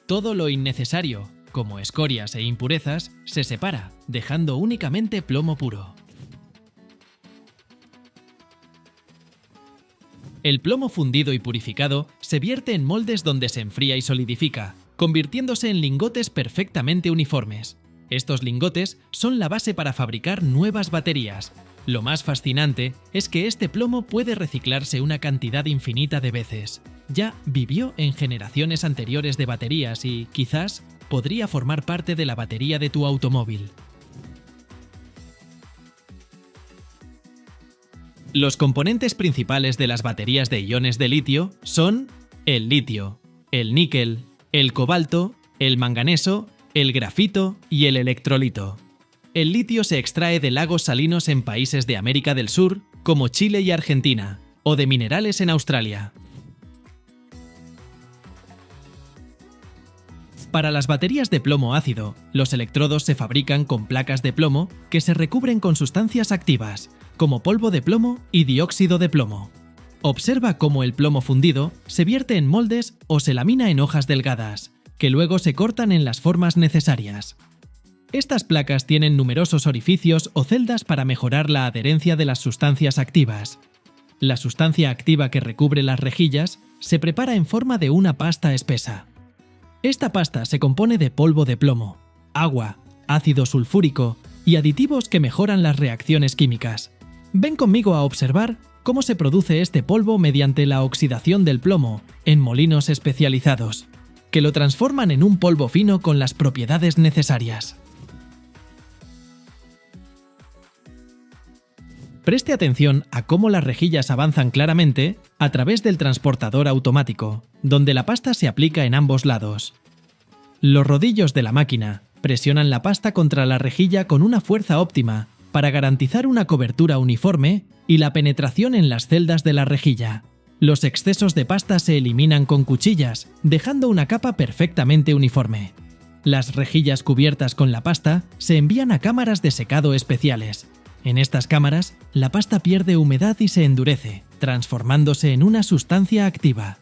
Todo lo innecesario, como escorias e impurezas, se separa, dejando únicamente plomo puro. El plomo fundido y purificado se vierte en moldes donde se enfría y solidifica, convirtiéndose en lingotes perfectamente uniformes. Estos lingotes son la base para fabricar nuevas baterías. Lo más fascinante es que este plomo puede reciclarse una cantidad infinita de veces. Ya vivió en generaciones anteriores de baterías y, quizás, podría formar parte de la batería de tu automóvil. Los componentes principales de las baterías de iones de litio son el litio, el níquel, el cobalto, el manganeso, el grafito y el electrolito. El litio se extrae de lagos salinos en países de América del Sur, como Chile y Argentina, o de minerales en Australia. Para las baterías de plomo ácido, los electrodos se fabrican con placas de plomo que se recubren con sustancias activas, como polvo de plomo y dióxido de plomo. Observa cómo el plomo fundido se vierte en moldes o se lamina en hojas delgadas, que luego se cortan en las formas necesarias. Estas placas tienen numerosos orificios o celdas para mejorar la adherencia de las sustancias activas. La sustancia activa que recubre las rejillas se prepara en forma de una pasta espesa. Esta pasta se compone de polvo de plomo, agua, ácido sulfúrico y aditivos que mejoran las reacciones químicas. Ven conmigo a observar cómo se produce este polvo mediante la oxidación del plomo en molinos especializados, que lo transforman en un polvo fino con las propiedades necesarias. Preste atención a cómo las rejillas avanzan claramente a través del transportador automático, donde la pasta se aplica en ambos lados. Los rodillos de la máquina presionan la pasta contra la rejilla con una fuerza óptima para garantizar una cobertura uniforme y la penetración en las celdas de la rejilla. Los excesos de pasta se eliminan con cuchillas, dejando una capa perfectamente uniforme. Las rejillas cubiertas con la pasta se envían a cámaras de secado especiales. En estas cámaras, la pasta pierde humedad y se endurece, transformándose en una sustancia activa.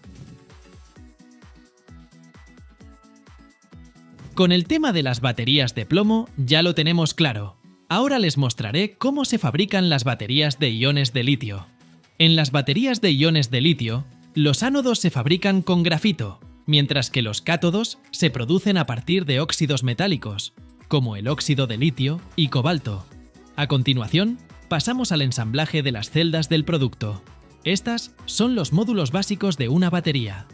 Con el tema de las baterías de plomo ya lo tenemos claro. Ahora les mostraré cómo se fabrican las baterías de iones de litio. En las baterías de iones de litio, los ánodos se fabrican con grafito, mientras que los cátodos se producen a partir de óxidos metálicos, como el óxido de litio y cobalto. A continuación, pasamos al ensamblaje de las celdas del producto. Estas son los módulos básicos de una batería.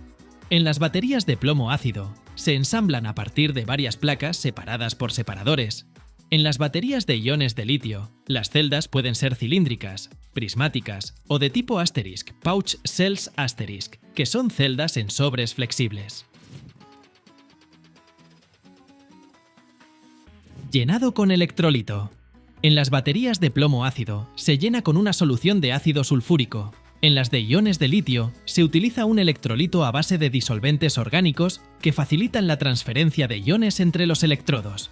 En las baterías de plomo ácido, se ensamblan a partir de varias placas separadas por separadores. En las baterías de iones de litio, las celdas pueden ser cilíndricas, prismáticas o de tipo asterisk, pouch cells asterisk, que son celdas en sobres flexibles. Llenado con electrolito. En las baterías de plomo ácido se llena con una solución de ácido sulfúrico. En las de iones de litio se utiliza un electrolito a base de disolventes orgánicos que facilitan la transferencia de iones entre los electrodos.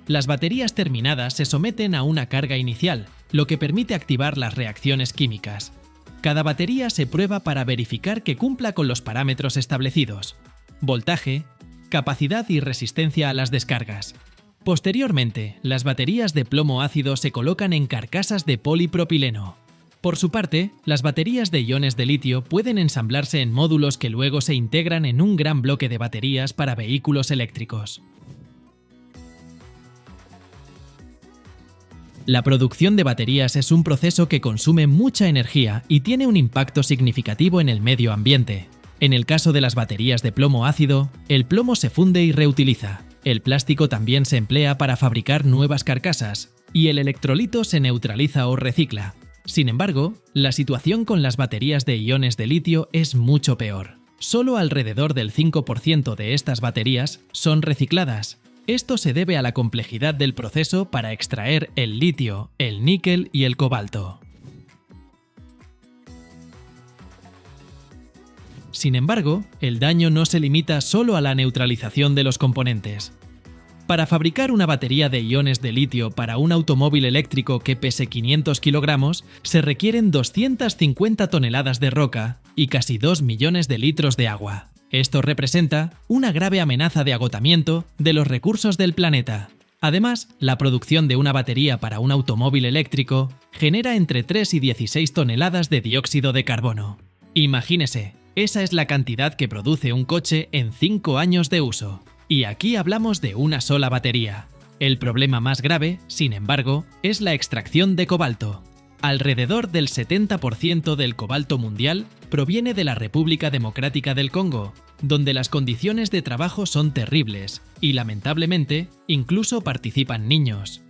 Las baterías terminadas se someten a una carga inicial, lo que permite activar las reacciones químicas. Cada batería se prueba para verificar que cumpla con los parámetros establecidos: voltaje, capacidad y resistencia a las descargas. Posteriormente, las baterías de plomo ácido se colocan en carcasas de polipropileno. Por su parte, las baterías de iones de litio pueden ensamblarse en módulos que luego se integran en un gran bloque de baterías para vehículos eléctricos. La producción de baterías es un proceso que consume mucha energía y tiene un impacto significativo en el medio ambiente. En el caso de las baterías de plomo ácido, el plomo se funde y reutiliza. El plástico también se emplea para fabricar nuevas carcasas, y el electrolito se neutraliza o recicla. Sin embargo, la situación con las baterías de iones de litio es mucho peor. Solo alrededor del 5% de estas baterías son recicladas. Esto se debe a la complejidad del proceso para extraer el litio, el níquel y el cobalto. Sin embargo, el daño no se limita solo a la neutralización de los componentes. Para fabricar una batería de iones de litio para un automóvil eléctrico que pese 500 kilogramos, se requieren 250 toneladas de roca y casi 2 millones de litros de agua. Esto representa una grave amenaza de agotamiento de los recursos del planeta. Además, la producción de una batería para un automóvil eléctrico genera entre 3 y 16 toneladas de dióxido de carbono. Imagínese, esa es la cantidad que produce un coche en 5 años de uso. Y aquí hablamos de una sola batería. El problema más grave, sin embargo, es la extracción de cobalto. Alrededor del 70% del cobalto mundial proviene de la República Democrática del Congo, donde las condiciones de trabajo son terribles y, lamentablemente, incluso participan niños.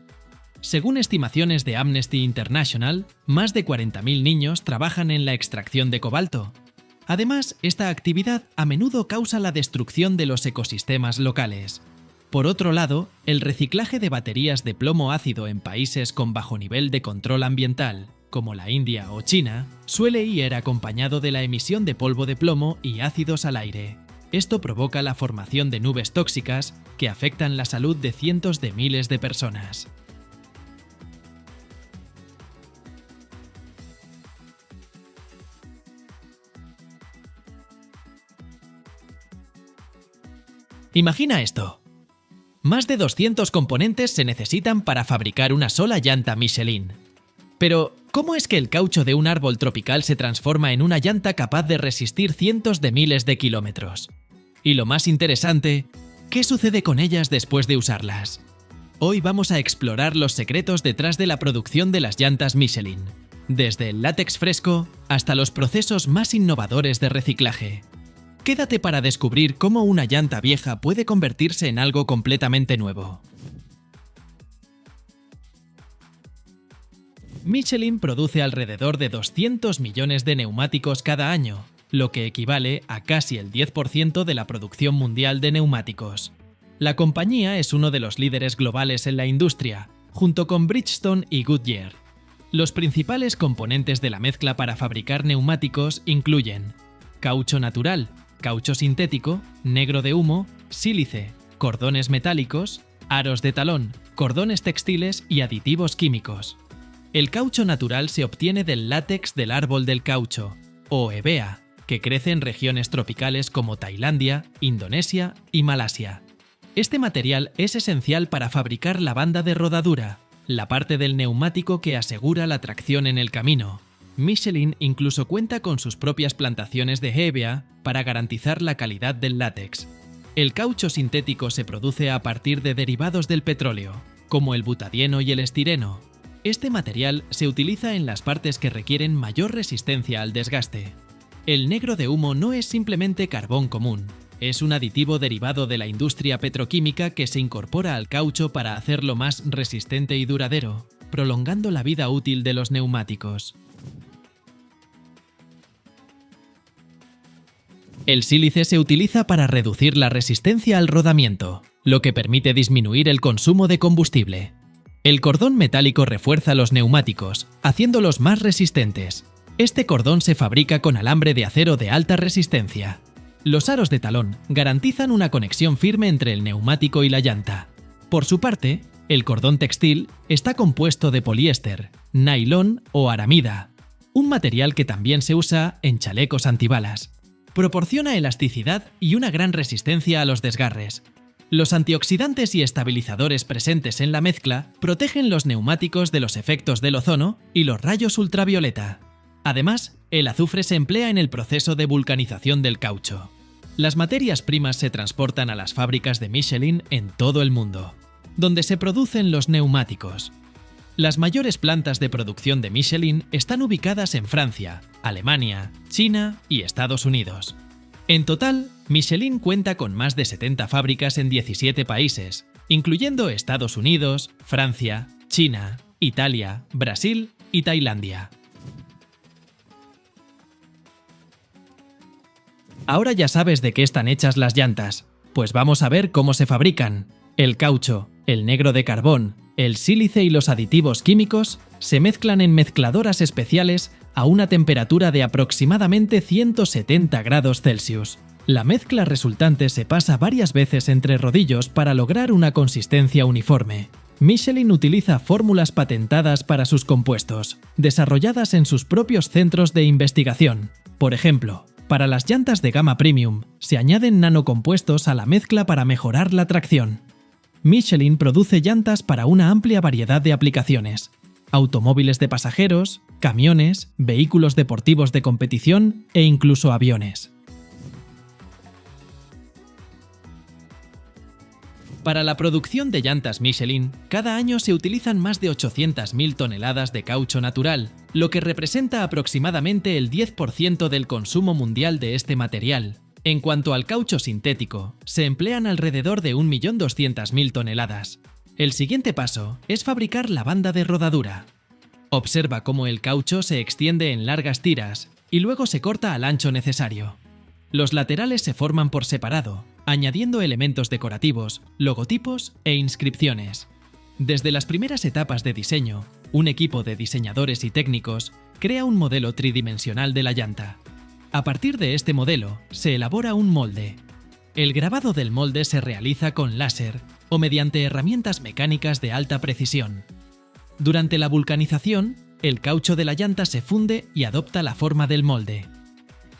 Según estimaciones de Amnesty International, más de 40.000 niños trabajan en la extracción de cobalto. Además, esta actividad a menudo causa la destrucción de los ecosistemas locales. Por otro lado, el reciclaje de baterías de plomo ácido en países con bajo nivel de control ambiental, como la India o China, suele ir acompañado de la emisión de polvo de plomo y ácidos al aire. Esto provoca la formación de nubes tóxicas que afectan la salud de cientos de miles de personas. Imagina esto. Más de 200 componentes se necesitan para fabricar una sola llanta Michelin. Pero, ¿cómo es que el caucho de un árbol tropical se transforma en una llanta capaz de resistir cientos de miles de kilómetros? Y lo más interesante, ¿qué sucede con ellas después de usarlas? Hoy vamos a explorar los secretos detrás de la producción de las llantas Michelin, desde el látex fresco hasta los procesos más innovadores de reciclaje. Quédate para descubrir cómo una llanta vieja puede convertirse en algo completamente nuevo. Michelin produce alrededor de 200 millones de neumáticos cada año, lo que equivale a casi el 10% de la producción mundial de neumáticos. La compañía es uno de los líderes globales en la industria, junto con Bridgestone y Goodyear. Los principales componentes de la mezcla para fabricar neumáticos incluyen caucho natural, caucho sintético, negro de humo, sílice, cordones metálicos, aros de talón, cordones textiles y aditivos químicos. El caucho natural se obtiene del látex del árbol del caucho, o hevea, que crece en regiones tropicales como Tailandia, Indonesia y Malasia. Este material es esencial para fabricar la banda de rodadura, la parte del neumático que asegura la tracción en el camino. Michelin incluso cuenta con sus propias plantaciones de hevea para garantizar la calidad del látex. El caucho sintético se produce a partir de derivados del petróleo, como el butadieno y el estireno. Este material se utiliza en las partes que requieren mayor resistencia al desgaste. El negro de humo no es simplemente carbón común, es un aditivo derivado de la industria petroquímica que se incorpora al caucho para hacerlo más resistente y duradero, prolongando la vida útil de los neumáticos. El sílice se utiliza para reducir la resistencia al rodamiento, lo que permite disminuir el consumo de combustible. El cordón metálico refuerza los neumáticos, haciéndolos más resistentes. Este cordón se fabrica con alambre de acero de alta resistencia. Los aros de talón garantizan una conexión firme entre el neumático y la llanta. Por su parte, el cordón textil está compuesto de poliéster, nailón o aramida, un material que también se usa en chalecos antibalas. Proporciona elasticidad y una gran resistencia a los desgarres. Los antioxidantes y estabilizadores presentes en la mezcla protegen los neumáticos de los efectos del ozono y los rayos ultravioleta. Además, el azufre se emplea en el proceso de vulcanización del caucho. Las materias primas se transportan a las fábricas de Michelin en todo el mundo, donde se producen los neumáticos. Las mayores plantas de producción de Michelin están ubicadas en Francia, Alemania, China y Estados Unidos. En total, Michelin cuenta con más de 70 fábricas en 17 países, incluyendo Estados Unidos, Francia, China, Italia, Brasil y Tailandia. Ahora ya sabes de qué están hechas las llantas, pues vamos a ver cómo se fabrican. El caucho, el negro de carbón, el sílice y los aditivos químicos se mezclan en mezcladoras especiales a una temperatura de aproximadamente 170 grados Celsius. La mezcla resultante se pasa varias veces entre rodillos para lograr una consistencia uniforme. Michelin utiliza fórmulas patentadas para sus compuestos, desarrolladas en sus propios centros de investigación. Por ejemplo, para las llantas de gama premium, se añaden nanocompuestos a la mezcla para mejorar la tracción. Michelin produce llantas para una amplia variedad de aplicaciones: automóviles de pasajeros, camiones, vehículos deportivos de competición e incluso aviones. Para la producción de llantas Michelin, cada año se utilizan más de 800.000 toneladas de caucho natural, lo que representa aproximadamente el 10% del consumo mundial de este material. En cuanto al caucho sintético, se emplean alrededor de 1.200.000 toneladas. El siguiente paso es fabricar la banda de rodadura. Observa cómo el caucho se extiende en largas tiras y luego se corta al ancho necesario. Los laterales se forman por separado, añadiendo elementos decorativos, logotipos e inscripciones. Desde las primeras etapas de diseño, un equipo de diseñadores y técnicos crea un modelo tridimensional de la llanta. A partir de este modelo, se elabora un molde. El grabado del molde se realiza con láser o mediante herramientas mecánicas de alta precisión. Durante la vulcanización, el caucho de la llanta se funde y adopta la forma del molde.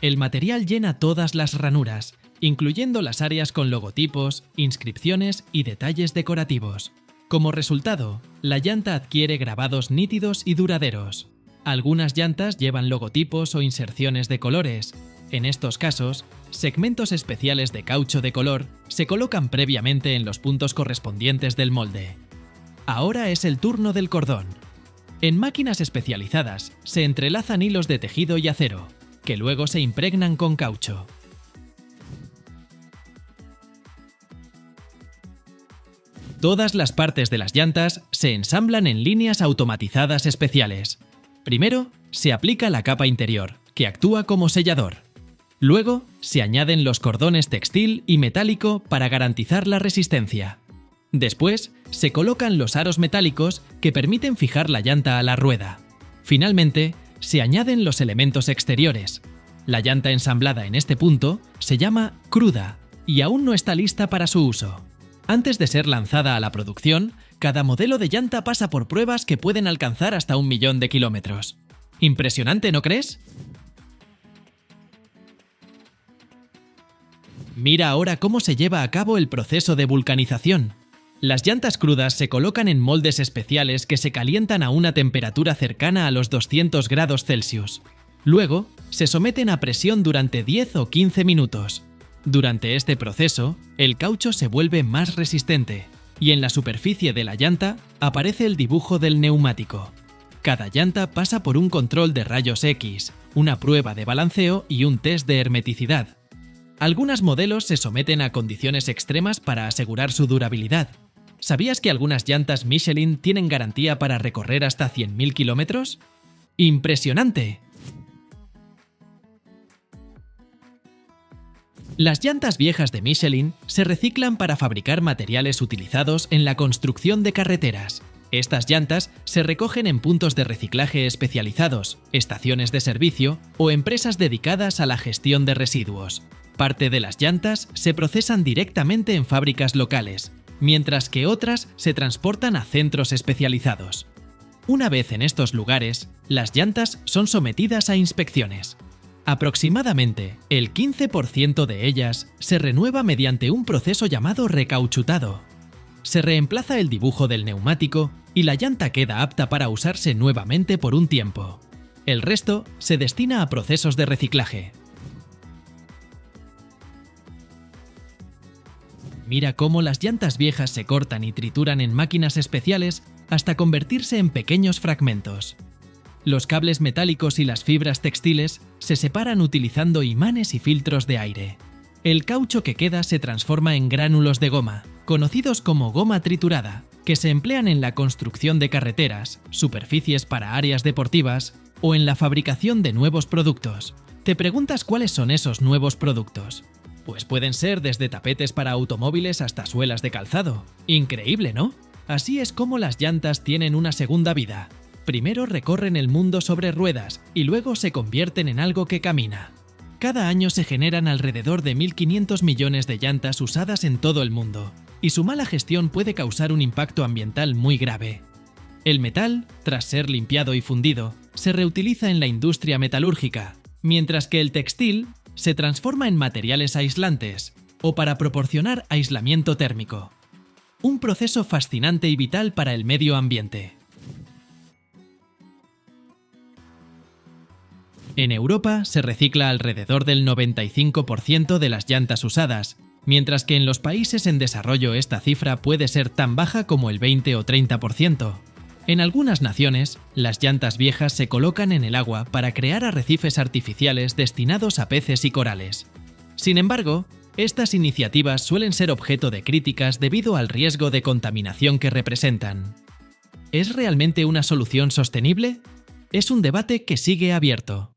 El material llena todas las ranuras, incluyendo las áreas con logotipos, inscripciones y detalles decorativos. Como resultado, la llanta adquiere grabados nítidos y duraderos. Algunas llantas llevan logotipos o inserciones de colores. En estos casos, segmentos especiales de caucho de color se colocan previamente en los puntos correspondientes del molde. Ahora es el turno del cordón. En máquinas especializadas se entrelazan hilos de tejido y acero, que luego se impregnan con caucho. Todas las partes de las llantas se ensamblan en líneas automatizadas especiales. Primero, se aplica la capa interior, que actúa como sellador. Luego, se añaden los cordones textil y metálico para garantizar la resistencia. Después, se colocan los aros metálicos que permiten fijar la llanta a la rueda. Finalmente, se añaden los elementos exteriores. La llanta ensamblada en este punto se llama cruda y aún no está lista para su uso. Antes de ser lanzada a la producción, cada modelo de llanta pasa por pruebas que pueden alcanzar hasta 1.000.000 de kilómetros. Impresionante, ¿no crees? Mira ahora cómo se lleva a cabo el proceso de vulcanización. Las llantas crudas se colocan en moldes especiales que se calientan a una temperatura cercana a los 200 grados Celsius. Luego, se someten a presión durante 10 o 15 minutos. Durante este proceso, el caucho se vuelve más resistente y en la superficie de la llanta aparece el dibujo del neumático. Cada llanta pasa por un control de rayos X, una prueba de balanceo y un test de hermeticidad. Algunos modelos se someten a condiciones extremas para asegurar su durabilidad. ¿Sabías que algunas llantas Michelin tienen garantía para recorrer hasta 100.000 kilómetros? ¡Impresionante! Las llantas viejas de Michelin se reciclan para fabricar materiales utilizados en la construcción de carreteras. Estas llantas se recogen en puntos de reciclaje especializados, estaciones de servicio o empresas dedicadas a la gestión de residuos. Parte de las llantas se procesan directamente en fábricas locales, mientras que otras se transportan a centros especializados. Una vez en estos lugares, las llantas son sometidas a inspecciones. Aproximadamente el 15% de ellas se renueva mediante un proceso llamado recauchutado. Se reemplaza el dibujo del neumático y la llanta queda apta para usarse nuevamente por un tiempo. El resto se destina a procesos de reciclaje. Mira cómo las llantas viejas se cortan y trituran en máquinas especiales hasta convertirse en pequeños fragmentos. Los cables metálicos y las fibras textiles se separan utilizando imanes y filtros de aire. El caucho que queda se transforma en gránulos de goma, conocidos como goma triturada, que se emplean en la construcción de carreteras, superficies para áreas deportivas o en la fabricación de nuevos productos. ¿Te preguntas cuáles son esos nuevos productos? Pues pueden ser desde tapetes para automóviles hasta suelas de calzado. Increíble, ¿no? Así es como las llantas tienen una segunda vida. Primero recorren el mundo sobre ruedas y luego se convierten en algo que camina. Cada año se generan alrededor de 1.500 millones de llantas usadas en todo el mundo, y su mala gestión puede causar un impacto ambiental muy grave. El metal, tras ser limpiado y fundido, se reutiliza en la industria metalúrgica, mientras que el textil se transforma en materiales aislantes o para proporcionar aislamiento térmico. Un proceso fascinante y vital para el medio ambiente. En Europa se recicla alrededor del 95% de las llantas usadas, mientras que en los países en desarrollo esta cifra puede ser tan baja como el 20 o 30%. En algunas naciones, las llantas viejas se colocan en el agua para crear arrecifes artificiales destinados a peces y corales. Sin embargo, estas iniciativas suelen ser objeto de críticas debido al riesgo de contaminación que representan. ¿Es realmente una solución sostenible? Es un debate que sigue abierto.